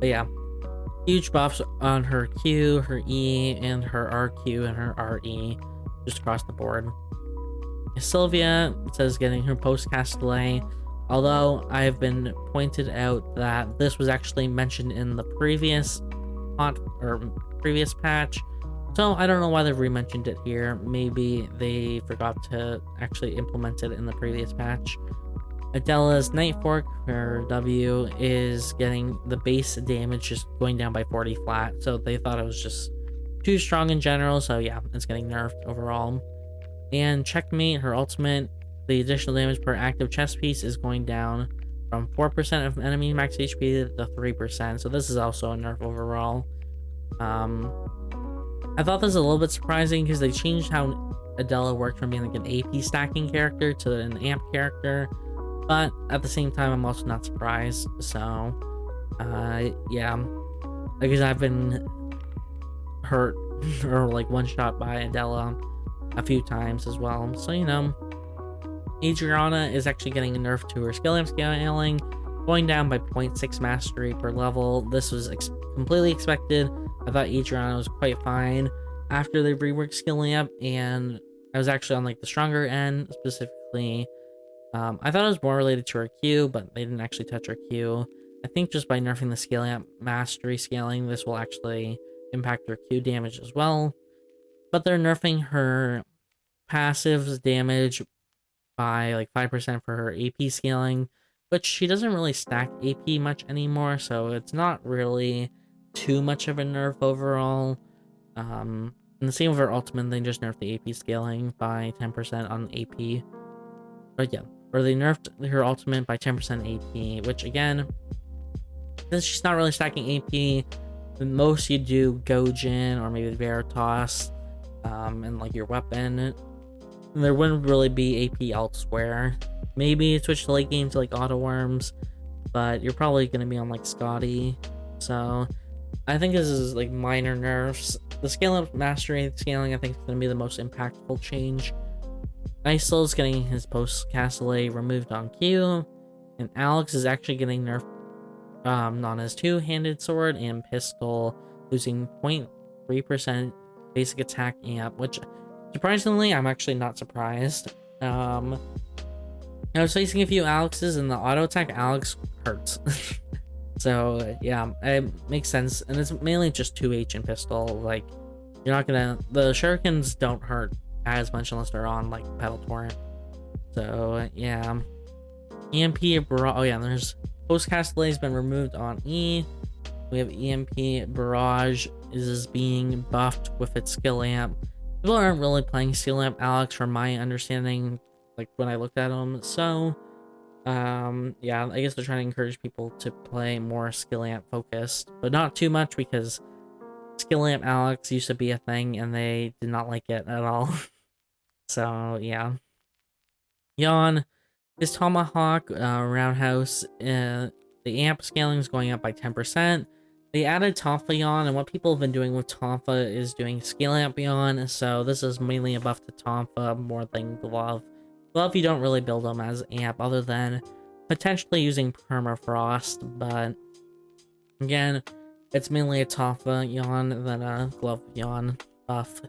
But yeah, huge buffs on her Q, her E, and her RQ and her RE, just across the board. Sylvia says getting her post-cast delay, although I have been pointed out that this was actually mentioned in the previous patch, so I don't know why they've re-mentioned it here. Maybe they forgot to actually implement it in the previous patch. Adela's Night Fork, her W, is getting the base damage just going down by 40 flat, so they thought it was just too strong in general, so yeah, it's getting nerfed overall. And Checkmate, her ultimate, the additional damage per active chest piece is going down from 4% of enemy max HP to 3%, so this is also a nerf overall. I thought this was a little bit surprising because they changed how Adela worked from being like an AP stacking character to an amp character, but at the same time, I'm also not surprised. So, yeah, because I've been hurt or like one shot by Adela a few times as well. So, you know, Adriana is actually getting a nerf to her skill amp scaling, going down by 0.6 mastery per level. This was completely expected. I thought Adriana was quite fine after they reworked skill amp, and I was actually on like the stronger end, specifically. I thought it was more related to her Q, but they didn't actually touch her Q. I think just by nerfing the skill amp mastery scaling, this will actually impact her Q damage as well. But they're nerfing her passives damage by like 5% for her AP scaling, which she doesn't really stack AP much anymore, so it's not really too much of a nerf overall. And the same with her ultimate, they just nerfed the AP scaling by 10% on AP. But yeah, or they nerfed her ultimate by 10% AP, which again, since she's not really stacking AP, the most you do Gojin or maybe Veritas, and like your weapon, there wouldn't really be AP elsewhere. Maybe switch the late game to like Auto Worms, but you're probably going to be on like Scotty. So I think this is like minor nerfs. The scale up mastery scaling, I think, is going to be the most impactful change. Isol is getting his post Castellet removed on Q, and Alex is actually getting nerfed on his two-handed sword and pistol, losing 0.3% basic attack amp, which surprisingly I'm actually not surprised. I was facing a few Alexes, and the auto attack Alex hurts. So yeah, it makes sense, and it's mainly just 2H and pistol. Like, you're not gonna, the shurikens don't hurt as much unless they're on like Pedal Torrent. So yeah, EMP oh yeah, there's post Castellet has been removed on E. We have EMP Barrage is being buffed with its skill amp. People aren't really playing skill amp Alex from my understanding, like when I looked at them. So yeah, I guess they're trying to encourage people to play more skill amp focused, but not too much, because skill amp Alex used to be a thing and they did not like it at all. So yeah, Yawn, his Tomahawk Roundhouse, the amp scaling is going up by 10%. They added Tonfa Yawn, and what people have been doing with Tonfa is doing skill amp Yawn, so this is mainly a buff to Tonfa more than Glove. Glove, you don't really build them as amp other than potentially using Permafrost, but again, it's mainly a Tonfa Yawn than a Glove Yawn buff.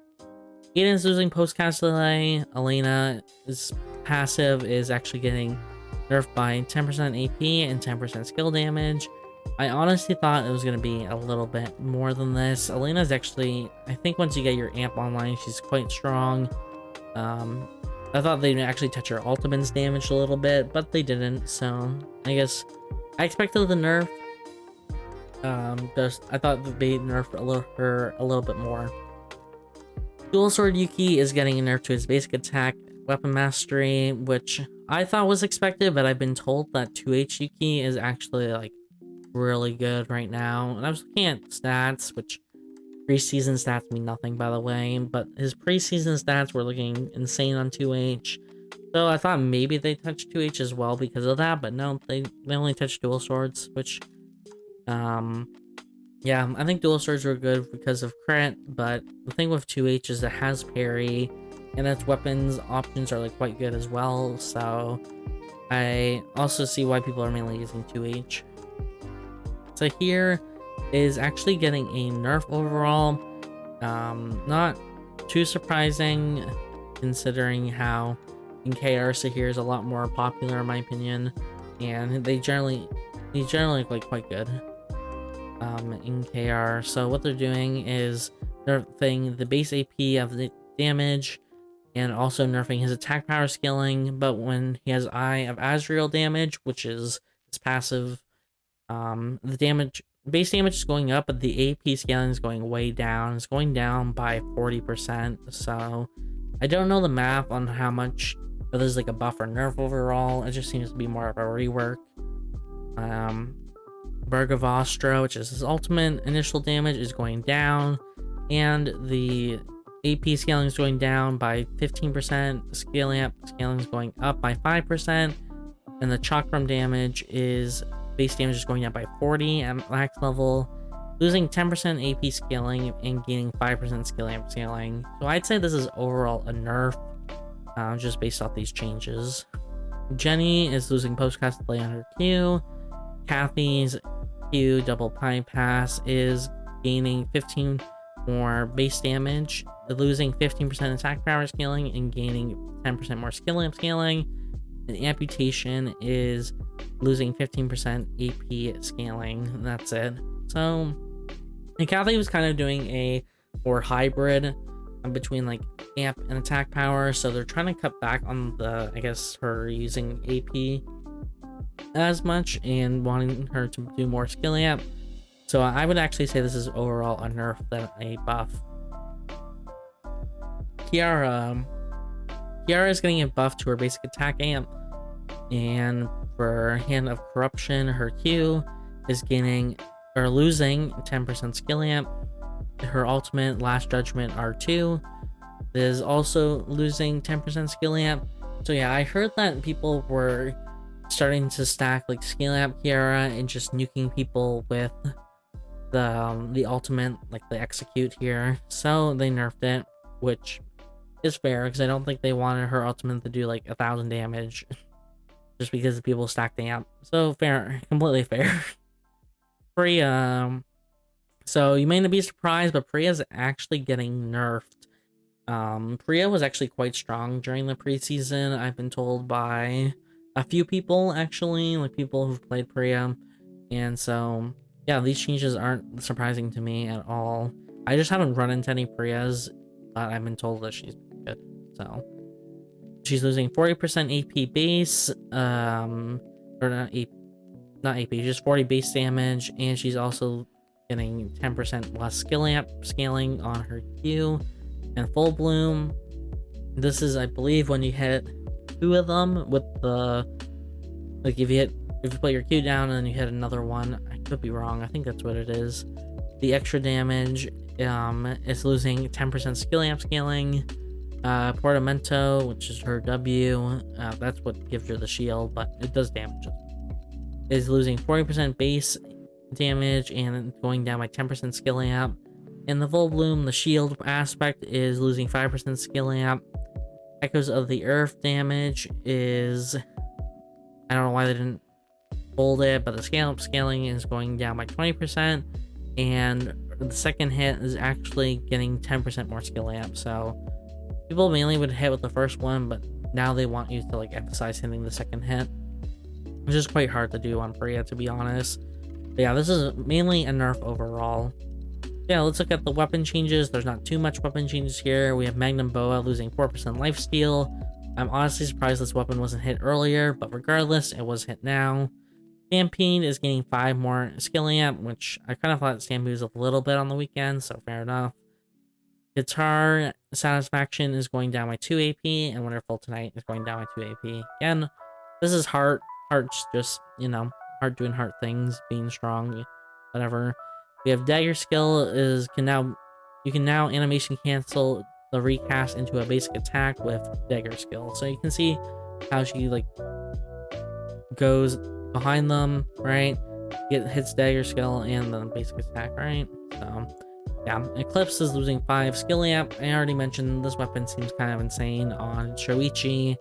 Aiden's losing post Castellet. Elena's passive is actually getting nerfed by 10% AP and 10% skill damage. I honestly thought it was going to be a little bit more than this. Elena's actually, I think once you get your amp online, she's quite strong. I thought they'd actually touch her ultimate's damage a little bit, but they didn't, so I guess I expected the nerf. I thought they'd nerf her a little bit more. Dual Sword Yuki is getting a nerf to his basic attack weapon mastery, which I thought was expected, but I've been told that 2H Yuki is actually like really good right now. And I was looking at stats, which preseason stats mean nothing, by the way, but his preseason stats were looking insane on 2H. So I thought maybe they touched 2H as well because of that, but no, they only touched dual swords, which yeah, I think dual swords were good because of crit, but the thing with 2H is it has parry, and its weapons options are like quite good as well, so I also see why people are mainly using 2H. So here is actually getting a nerf overall. Not too surprising considering how in KR Sahir is a lot more popular in my opinion, and they generally look like quite good in KR. So what they're doing is nerfing the base AP of the damage and also nerfing his attack power scaling, but when he has Eye of Azrael damage, which is his passive, the damage base damage is going up, but the AP scaling is going way down. It's going down by 40%. So I don't know the math on how much, but there's like a buff or nerf overall. It just seems to be more of a rework. Berg of Ostra, which is his ultimate initial damage, is going down, and the AP scaling is going down by 15%. Scaling is going up by 5%, and the chakram damage is base damage is going up by 40 at max level, losing 10% AP scaling and gaining 5% scaling. So I'd say this is overall a nerf, just based off these changes. Jenny is losing postcast delay on her Q. Kathy's Q double bypass is gaining 15 more base damage, losing 15% attack power scaling and gaining 10% more scaling. And amputation is losing 15% AP scaling. That's it. So, and Kathy was kind of doing a more hybrid between like amp and attack power, so they're trying to cut back on the, I guess, her using AP as much and wanting her to do more skill amp. So I would actually say this is overall a nerf than a buff. Kiara is getting a buff to her basic attack amp, and for Hand of Corruption, her Q is gaining or losing 10% skill amp. Her ultimate Last Judgment R2 is also losing 10% skill amp. So yeah, I heard that people were starting to stack like skill amp Kiara and just nuking people with the ultimate, like the execute here. So they nerfed it, which is fair because I don't think they wanted her ultimate to do like 1,000 damage just because the people stacked the amp. So fair, completely fair. Priya. So you may not be surprised, but Priya's actually getting nerfed. Priya was actually quite strong during the preseason, I've been told by a few people, actually, like people who've played Priya. And so, yeah, these changes aren't surprising to me at all. I just haven't run into any Priyas, but I've been told that she's good. So, she's losing 40% AP base, or not AP, just 40 base damage, and she's also getting 10% less scaling on her Q. And Full Bloom, this is, I believe, when you hit 2 of them with the, like if you put your Q down and then you hit another one, I could be wrong, I think that's what it is. The extra damage is losing 10% scaling. Portamento, which is her W, that's what gives her the shield, but it does damage, is losing 40% base damage and going down by 10% skill amp. In the Full Bloom, the shield aspect is losing 5% skill amp. Echoes of the Earth damage is, I don't know why they didn't hold it, but the scaling is going down by 20%, and the second hit is actually getting 10% more skill amp. So people mainly would hit with the first one, but now they want you to like emphasize hitting the second hit, which is quite hard to do on Priya, to be honest. But yeah, this is mainly a nerf overall. Yeah, let's look at the weapon changes. There's not too much weapon changes here. We have Magnum Boa losing 4% lifesteal. I'm honestly surprised this weapon wasn't hit earlier, but regardless, it was hit now. Stampede is getting 5 more skill amp, which I kind of thought Stampede was a little bit on the weekend, so fair enough. Guitar Satisfaction is going down by 2 AP, and Wonderful Tonight is going down by 2 AP. Again, this is Heart's just, you know, Heart doing Heart things, being strong, whatever. We have Dagger Skill you can now animation cancel the recast into a basic attack with Dagger Skill. So you can see how she like goes behind them, right? Hits Dagger Skill and then basic attack, right? So yeah, Eclipse is losing 5 skill amp. I already mentioned this weapon seems kind of insane on Shoichi.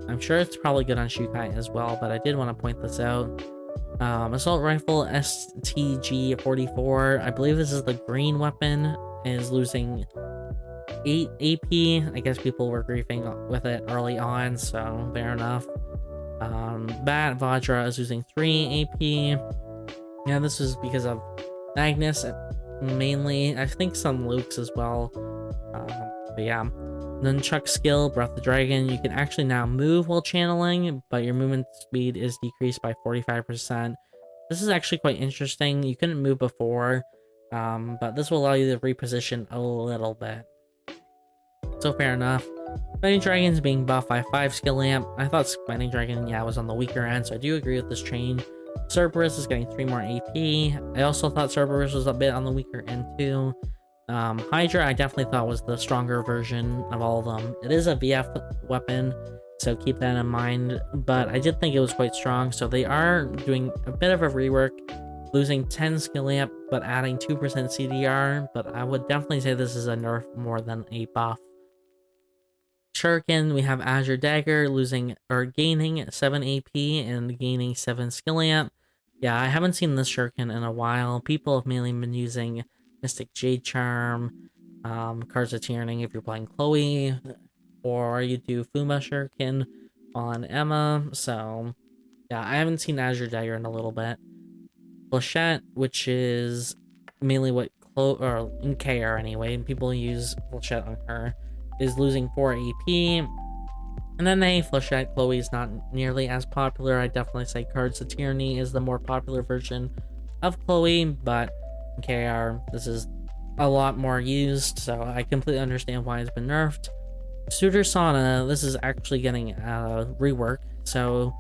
I'm sure it's probably good on Shukai as well, but I did want to point this out. Assault Rifle STG-44, I believe this is the green weapon, is losing 8 AP. I guess people were griefing with it early on, so fair enough. Bat Vajra is losing 3 AP. Yeah, this is because of Magnus, mainly. I think some Lukes as well. But yeah. Nunchuck skill, Breath of the Dragon. You can actually now move while channeling, but your movement speed is decreased by 45%. This is actually quite interesting. You couldn't move before, but this will allow you to reposition a little bit. So fair enough. Fighting Dragon's being buffed by 5 skill amp. I thought Fighting Dragon, yeah, was on the weaker end, so I do agree with this change. Cerberus is getting 3 more AP. I also thought Cerberus was a bit on the weaker end too. Hydra, I definitely thought was the stronger version of all of them. It is a VF weapon, so keep that in mind, but I did think it was quite strong, so they are doing a bit of a rework, losing 10 skill amp, but adding 2% CDR, but I would definitely say this is a nerf more than a buff. Shuriken, we have Azure Dagger losing or gaining 7 AP and gaining 7 skill amp. Yeah, I haven't seen this Shuriken in a while. People have mainly been using Mystic Jade Charm, Cards of Tyranny if you're playing Chloe, or you do Fuma Shuriken on Emma. So, yeah, I haven't seen Azure Dagger in a little bit. Flechette, which is mainly what or in KR anyway, people use Flechette on her, is losing 4 AP. And then Flechette Chloe is not nearly as popular. I definitely say Cards of Tyranny is the more popular version of Chloe, but in KR, this is a lot more used, so I completely understand why it's been nerfed. Suitor Sauna, this is actually getting a rework, so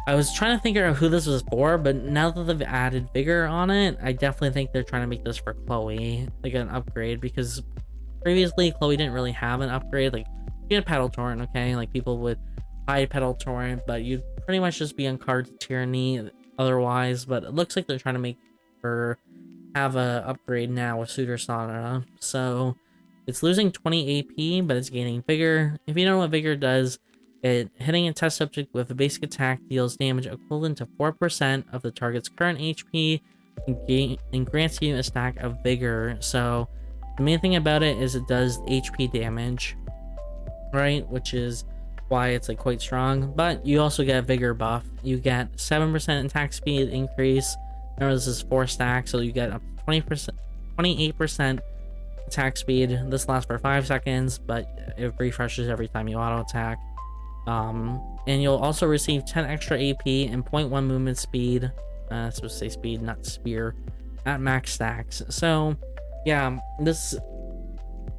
I was trying to figure out who this was for, but now that they've added Vigor on it, I definitely think they're trying to make this for Chloe, like an upgrade, because previously Chloe didn't really have an upgrade. Like, you had Pedal Torrent, okay? Like, people would hide Pedal Torrent, but you'd pretty much just be on Cards of Tyranny otherwise, but it looks like they're trying to make her have a upgrade now with Suitor Sauna. So it's losing 20 AP, but it's gaining Vigor. If you don't know what Vigor does, hitting a test subject with a basic attack deals damage equivalent to 4% of the target's current HP and grants you a stack of Vigor. So the main thing about it is it does HP damage, right? Which is why it's like quite strong. But you also get a Vigor buff. You get 7% attack speed increase. Remember, this is 4 stacks, so you get up to 20%, 28% attack speed. This lasts for 5 seconds, but it refreshes every time you auto attack. And you'll also receive 10 extra AP and 0.1 movement speed. Supposed to say speed, not spear, at max stacks. So, yeah, this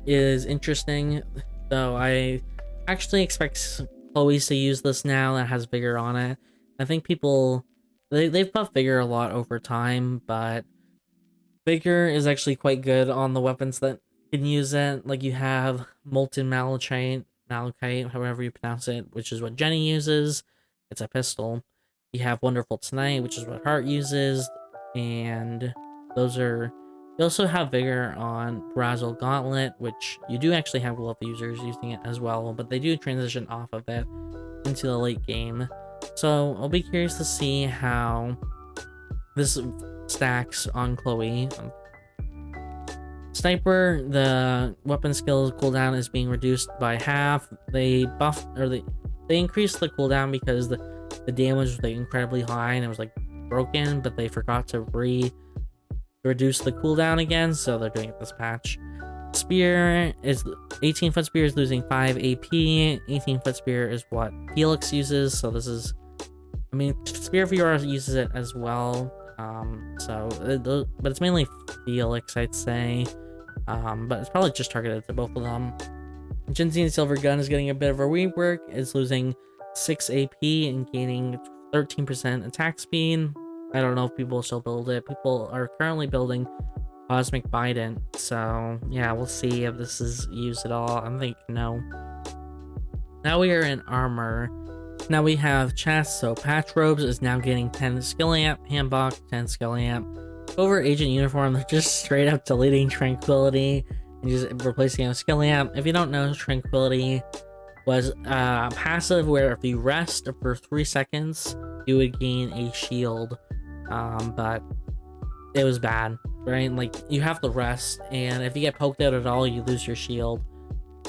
is interesting. So I actually expect Chloe's to use this now that has Vigor on it. I think people, they've buffed Vigor a lot over time, but Vigor is actually quite good on the weapons that can use it. Like, you have Molten Malachite, however you pronounce it, which is what Jenny uses. It's a pistol. You have Wonderful Tonight, which is what Hart uses, and those are... You also have Vigor on Brazzle Gauntlet, which you do actually have glove users using it as well, but they do transition off of it into the late game. So I'll be curious to see how this stacks on Chloe. Sniper, the weapon skill cooldown is being reduced by half. They buffed, or they increased the cooldown because the damage was like incredibly high and it was like broken, but they forgot to reduce the cooldown again, so they're doing it this patch. Spear is 18-foot spear is losing 5 AP. 18-foot spear is what Felix uses, so this is, I mean, Spear VR uses it as well. But it's mainly Felix, I'd say. But it's probably just targeted to both of them. Jinzine Silver Gun is getting a bit of a rework. It's losing 6 AP and gaining 13% attack speed. I don't know if people still build it. People are currently building Cosmic Bident, so yeah, we'll see if this is used at all. I'm thinking no. Now we are in armor. Now we have chest, so Patch Robes is now getting 10 skill amp, Handbox 10 skill amp. Over Agent Uniform, they're just straight up deleting Tranquility and just replacing it with skill amp. If you don't know, Tranquility was passive where if you rest for 3 seconds, you would gain a shield. But it was bad, right? Like, you have to rest, and if you get poked out at all, you lose your shield.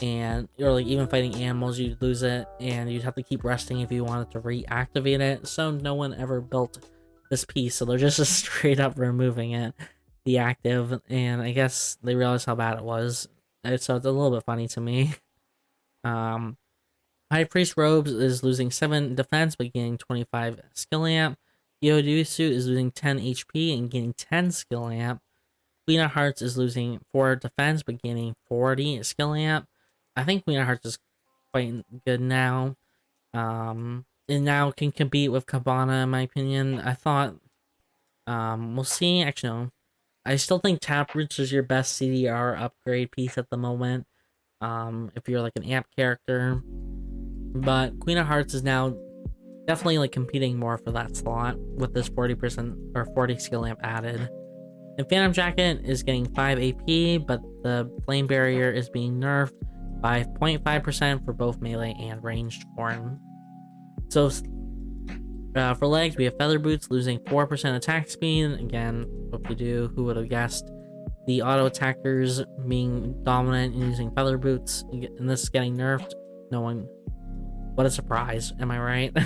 And or like even fighting animals, you'd lose it, and you'd have to keep resting if you wanted to reactivate it. So no one ever built this piece, so they're just straight up removing it, deactive, and I guess they realized how bad it was. So it's a little bit funny to me. High Priest Robes is losing 7 defense but gaining 25 skill amp. Yodusu is losing 10 HP and gaining 10 skill amp. Queen of Hearts is losing 4 defense but gaining 40 skill amp. I think Queen of Hearts is quite good now. And now can compete with Cabana in my opinion. I thought we'll see. Actually no. I still think Taproots is your best CDR upgrade piece at the moment. If you're like an amp character. But Queen of Hearts is now definitely like competing more for that slot with this 40% or 40 skill amp added. And Phantom Jacket is getting 5 AP, but the flame barrier is being nerfed by 0.5% for both melee and ranged form. So for legs, we have Feather Boots losing 4% attack speed. Again, what we do, who would have guessed? The auto attackers being dominant and using Feather Boots, and this is getting nerfed. No one. What a surprise, am I right?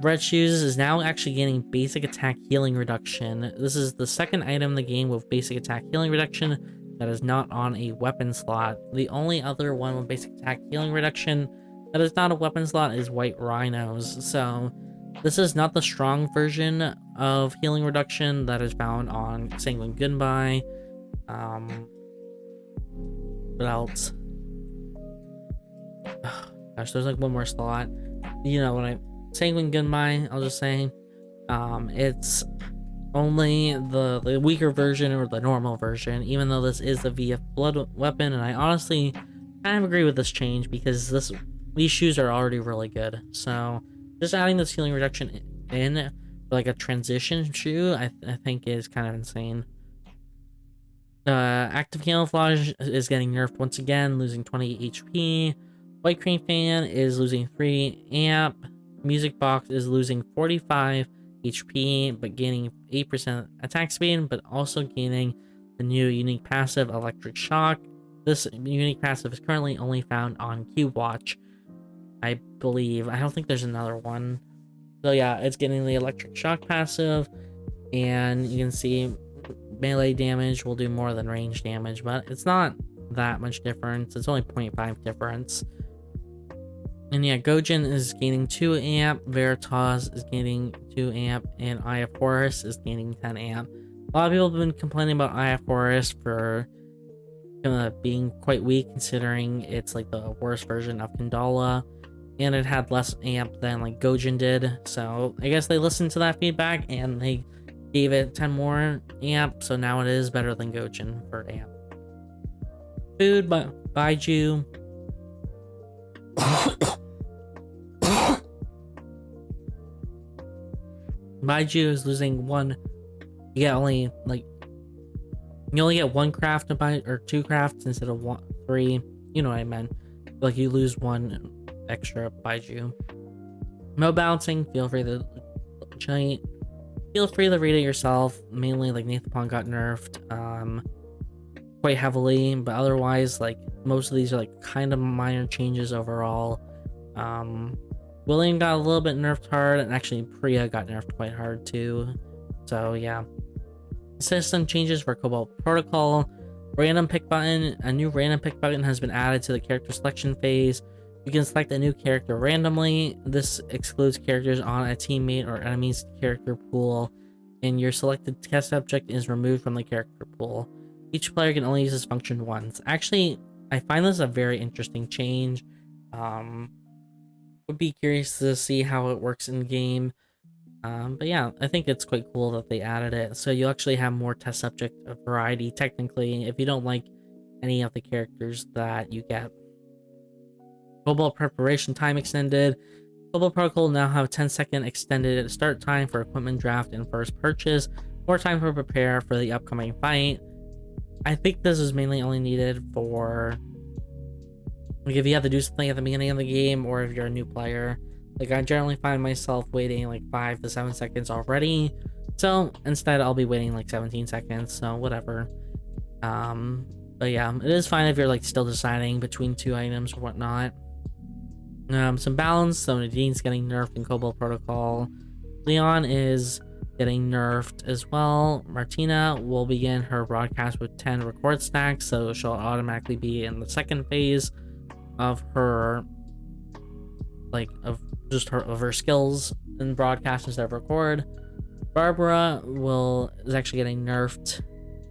Red Shoes is now actually gaining basic attack healing reduction. This is the second item in the game with basic attack healing reduction that is not on a weapon slot. The only other one with basic attack healing reduction that is not a weapon slot is White Rhinos. So this is not the strong version of healing reduction that is found on Sanguine Goodbye. What else? Gosh, there's like one more slot. You know, when I Sanguine Goodbye, I'll just say, it's only the weaker version or the normal version, even though this is a VF blood weapon, and I honestly kind of agree with this change because these shoes are already really good. So just adding this healing reduction in for like a transition shoe, I think is kind of insane. Active Camouflage is getting nerfed once again, losing 20 HP. White Cream Fan is losing 3 amp. Music Box is losing 45 HP, but gaining 8% attack speed, but also gaining the new unique passive Electric Shock. This unique passive is currently only found on Cube Watch, I believe. I don't think there's another one. So yeah, it's getting the Electric Shock passive, and you can see melee damage will do more than range damage, but it's not that much difference. It's only 0.5 difference. And yeah, Gojin is gaining 2 amp, Veritas is gaining 2 amp, and Eye of Horus is gaining 10 amp. A lot of people have been complaining about Eye of Horus for being quite weak, considering it's like the worst version of Kandala, and it had less amp than like Gojin did. So I guess they listened to that feedback and they gave it 10 more amp, so now it is better than Gojin for amp. Food by Baiju. Baiju is losing 1. You only get 1 craft to buy, or 2 crafts instead of 3. You know what I meant. Like you lose 1 extra Baiju. Mo balancing, feel free to read it yourself. Mainly like Nathapon got nerfed quite heavily, but otherwise like most of these are like kind of minor changes overall. William got a little bit nerfed hard, and actually Priya got nerfed quite hard too. So yeah. System changes for Cobalt Protocol. Random pick button. A new random pick button has been added to the character selection phase. You can select a new character randomly. This excludes characters on a teammate or enemy's character pool, and your selected test subject is removed from the character pool. Each player can only use this function once. Actually, I find this a very interesting change. Would be curious to see how it works in game. But yeah, I think it's quite cool that they added it. So you actually have more test subject variety, technically, if you don't like any of the characters that you get. Cobalt preparation time extended. Cobalt Protocol now have 10-second extended start time for equipment draft and first purchase. More time to prepare for the upcoming fight. I think this is mainly only needed for like if you have to do something at the beginning of the game, or if you're a new player. Like I generally find myself waiting like 5 to 7 seconds already, so instead I'll be waiting like 17 seconds, so whatever. But yeah, it is fine if you're like still deciding between 2 items or whatnot. Some balance, so Nadine's getting nerfed in Cobalt Protocol. Leon is getting nerfed as well. Martina will begin her broadcast with 10 record stacks, so she'll automatically be in the second phase of her of her skills and broadcast instead of record. Barbara is actually getting nerfed.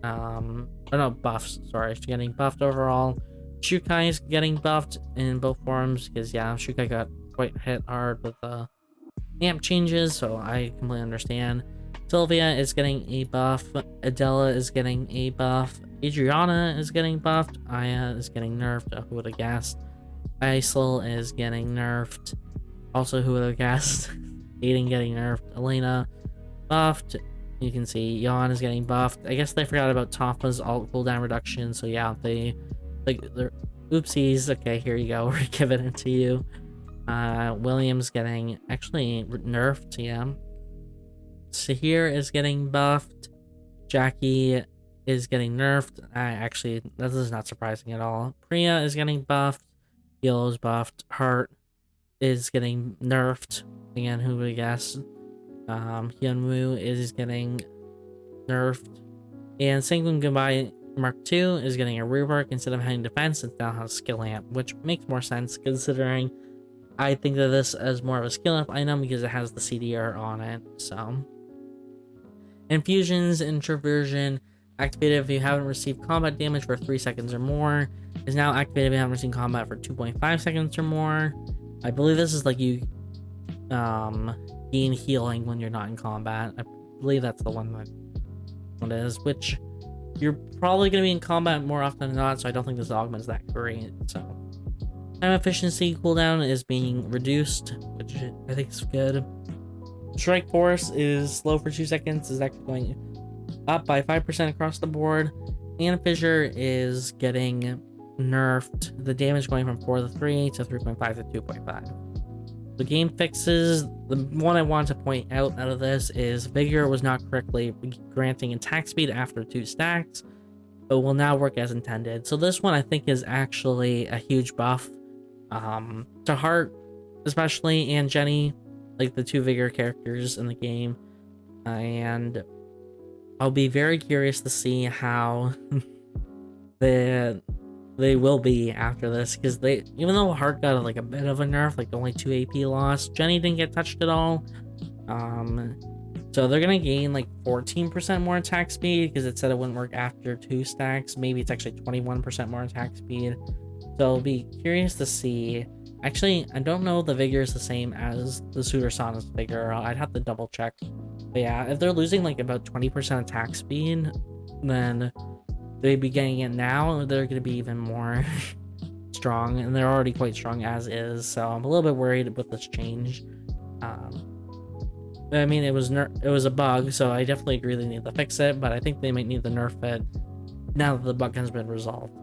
Oh no, buffs. Sorry, she's getting buffed overall. Shukai is getting buffed in both forms because yeah, Shukai got quite hit hard with the amp changes, so I completely understand. Sylvia is getting a buff. Adela is getting a buff. Adriana is getting buffed. Aya is getting nerfed. Who would have guessed? Isol is getting nerfed. Also, who would have guessed? Aiden getting nerfed. Elena buffed. You can see Yon is getting buffed. I guess they forgot about Toppa's alt cooldown reduction, so yeah, they're oopsies. Okay, here you go. We're giving it to you. William's getting actually nerfed, yeah. Sahir is getting buffed. Jackie is getting nerfed. Actually, this is not surprising at all. Priya is getting buffed. Yellow's buffed. Hart is getting nerfed. Again, who would guess? Hyunwoo is getting nerfed. And Sanguine Goodbye Mark II is getting a rework. Instead of having defense, it now has skill amp, which makes more sense considering I think of this as more of a skill up item because it has the CDR on it. So, Infusions Introversion activated if you haven't received combat damage for 3 seconds or more. Is now activated if you haven't received combat for 2.5 seconds or more. I believe this is like you gain healing when you're not in combat. I believe that's the one that it is, which you're probably going to be in combat more often than not, so I don't think this augment's that great. So, time efficiency cooldown is being reduced, which I think is good. Strike Force is slow for 2 seconds, is actually going up by 5% across the board. And Fissure is getting nerfed. The damage going from 4 to 3 to 3.5 to 2.5. The game fixes, the one I want to point out of this is Vigor was not correctly granting attack speed after 2 stacks, but will now work as intended. So this one I think is actually a huge buff to Hart especially, and Jenny, like the 2 Vigor characters in the game. And I'll be very curious to see how they will be after this, because even though Hart got like a bit of a nerf, like only 2 AP loss, Jenny didn't get touched at all. So they're gonna gain like 14% more attack speed because it said it wouldn't work after 2 stacks. Maybe it's actually 21% more attack speed. So I'll be curious to see. Actually, I don't know if the Vigor is the same as the Suitor Sana's Vigor. I'd have to double check. But yeah, if they're losing like about 20% attack speed, then they'd be getting it now. They're going to be even more strong, and they're already quite strong as is. So I'm a little bit worried with this change. I mean, it was a bug, so I definitely agree they need to fix it. But I think they might need to nerf it now that the bug has been resolved.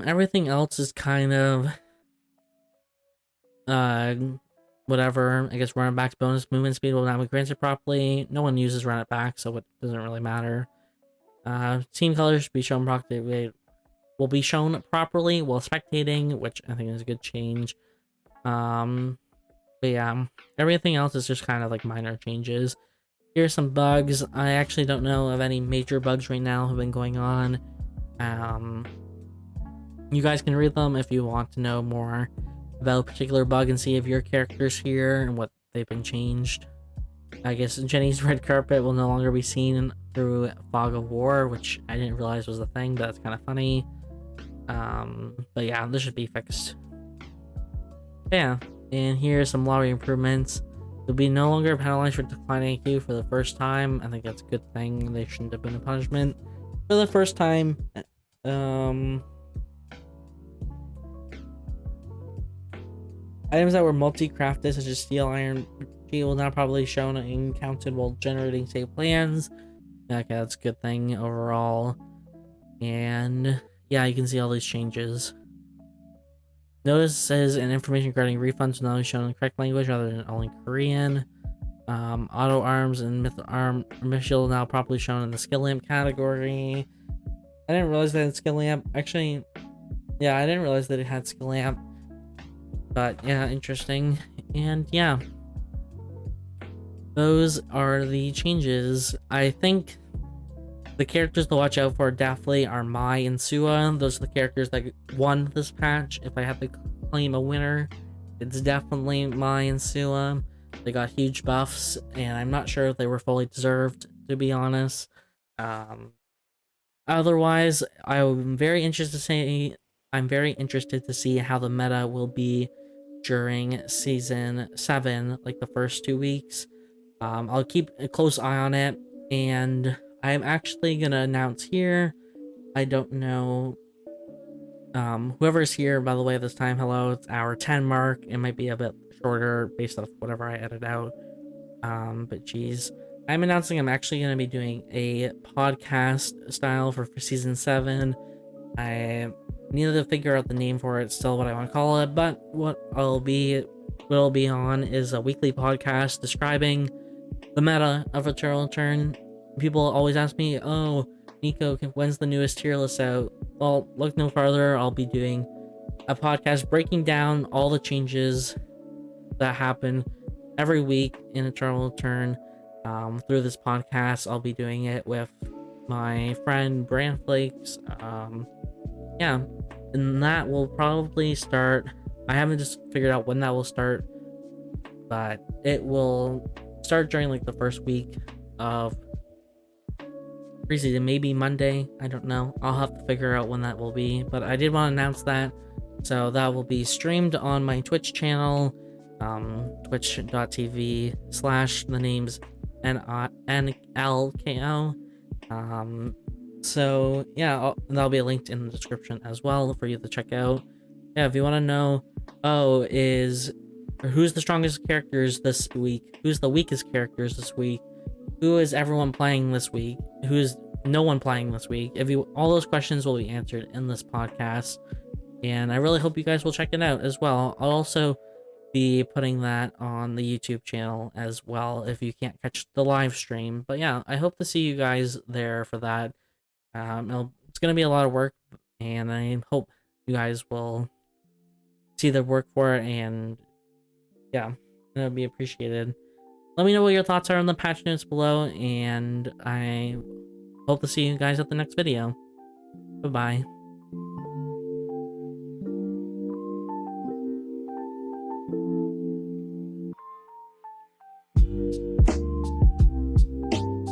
Everything else is kind of whatever. I guess run it back's bonus movement speed will now be granted properly. No one uses run it back, so it doesn't really matter. Team colors should be shown will be shown properly while spectating, which I think is a good change. But yeah, everything else is just kind of like minor changes. Here's some bugs. I actually don't know of any major bugs right now have been going on. You guys can read them if you want to know more about a particular bug and see if your character's here and what they've been changed. I guess Jenny's red carpet will no longer be seen through Fog of War, which I didn't realize was a thing, but that's kind of funny. But yeah, this should be fixed. Yeah, and here's some lottery improvements. You'll be no longer penalized for declining AQ for the first time. I think that's a good thing. They shouldn't have been a punishment for the first time. Items that were multi-crafted, such as steel, iron, will now probably shown and counted while generating save plans. Okay, that's a good thing overall. And yeah, you can see all these changes. Notices and information regarding refunds are now shown in the correct language rather than only Korean. Auto arms and myth arm shield now properly shown in the skill lamp category. I didn't realize that it had skill lamp. Actually, yeah, I didn't realize that it had skill lamp. But yeah, interesting. And yeah, those are the changes. I think the characters to watch out for definitely are Mai and Sua. Those are the characters that won this patch. If I had to claim a winner, it's definitely Mai and Sua. They got huge buffs, and I'm not sure if they were fully deserved, to be honest. Um, Otherwise, I'm very interested to see how the meta will be during season 7, like the first 2 weeks. I'll keep a close eye on it, and I'm actually gonna announce here. I don't know. Whoever's here, by the way, this time, hello. It's hour 10 mark. It might be a bit shorter based off whatever I edit out. But geez, I'm announcing I'm actually gonna be doing a podcast style for season 7. I needed to figure out the name for it, still what I want to call it, but what it'll be on is a weekly podcast describing the meta of Eternal Return. People always ask me, "Oh, Nico, when's the newest tier list out?" Well, look no farther. I'll be doing a podcast breaking down all the changes that happen every week in Eternal Return. Through this podcast, I'll be doing it with my friend Bran Flakes. Yeah, and that will probably start. I haven't just figured out when that will start, but it will start during like the first week of preseason, maybe Monday. I don't know. I'll have to figure out when that will be, but I did want to announce that. So that will be streamed on my Twitch channel, twitch.tv/TheNamesNiko. So yeah, that'll be linked in the description as well for you to check out. Yeah, if you want to know, who's the strongest characters this week? Who's the weakest characters this week? Who is everyone playing this week? Who is no one playing this week? All those questions will be answered in this podcast, and I really hope you guys will check it out as well. I'll also be putting that on the YouTube channel as well if you can't catch the live stream. But yeah, I hope to see you guys there for that. It's gonna be a lot of work, and I hope you guys will see the work for it, and yeah, it'll be appreciated. Let me know what your thoughts are in the patch notes below, and I hope to see you guys at the next video. Bye-bye.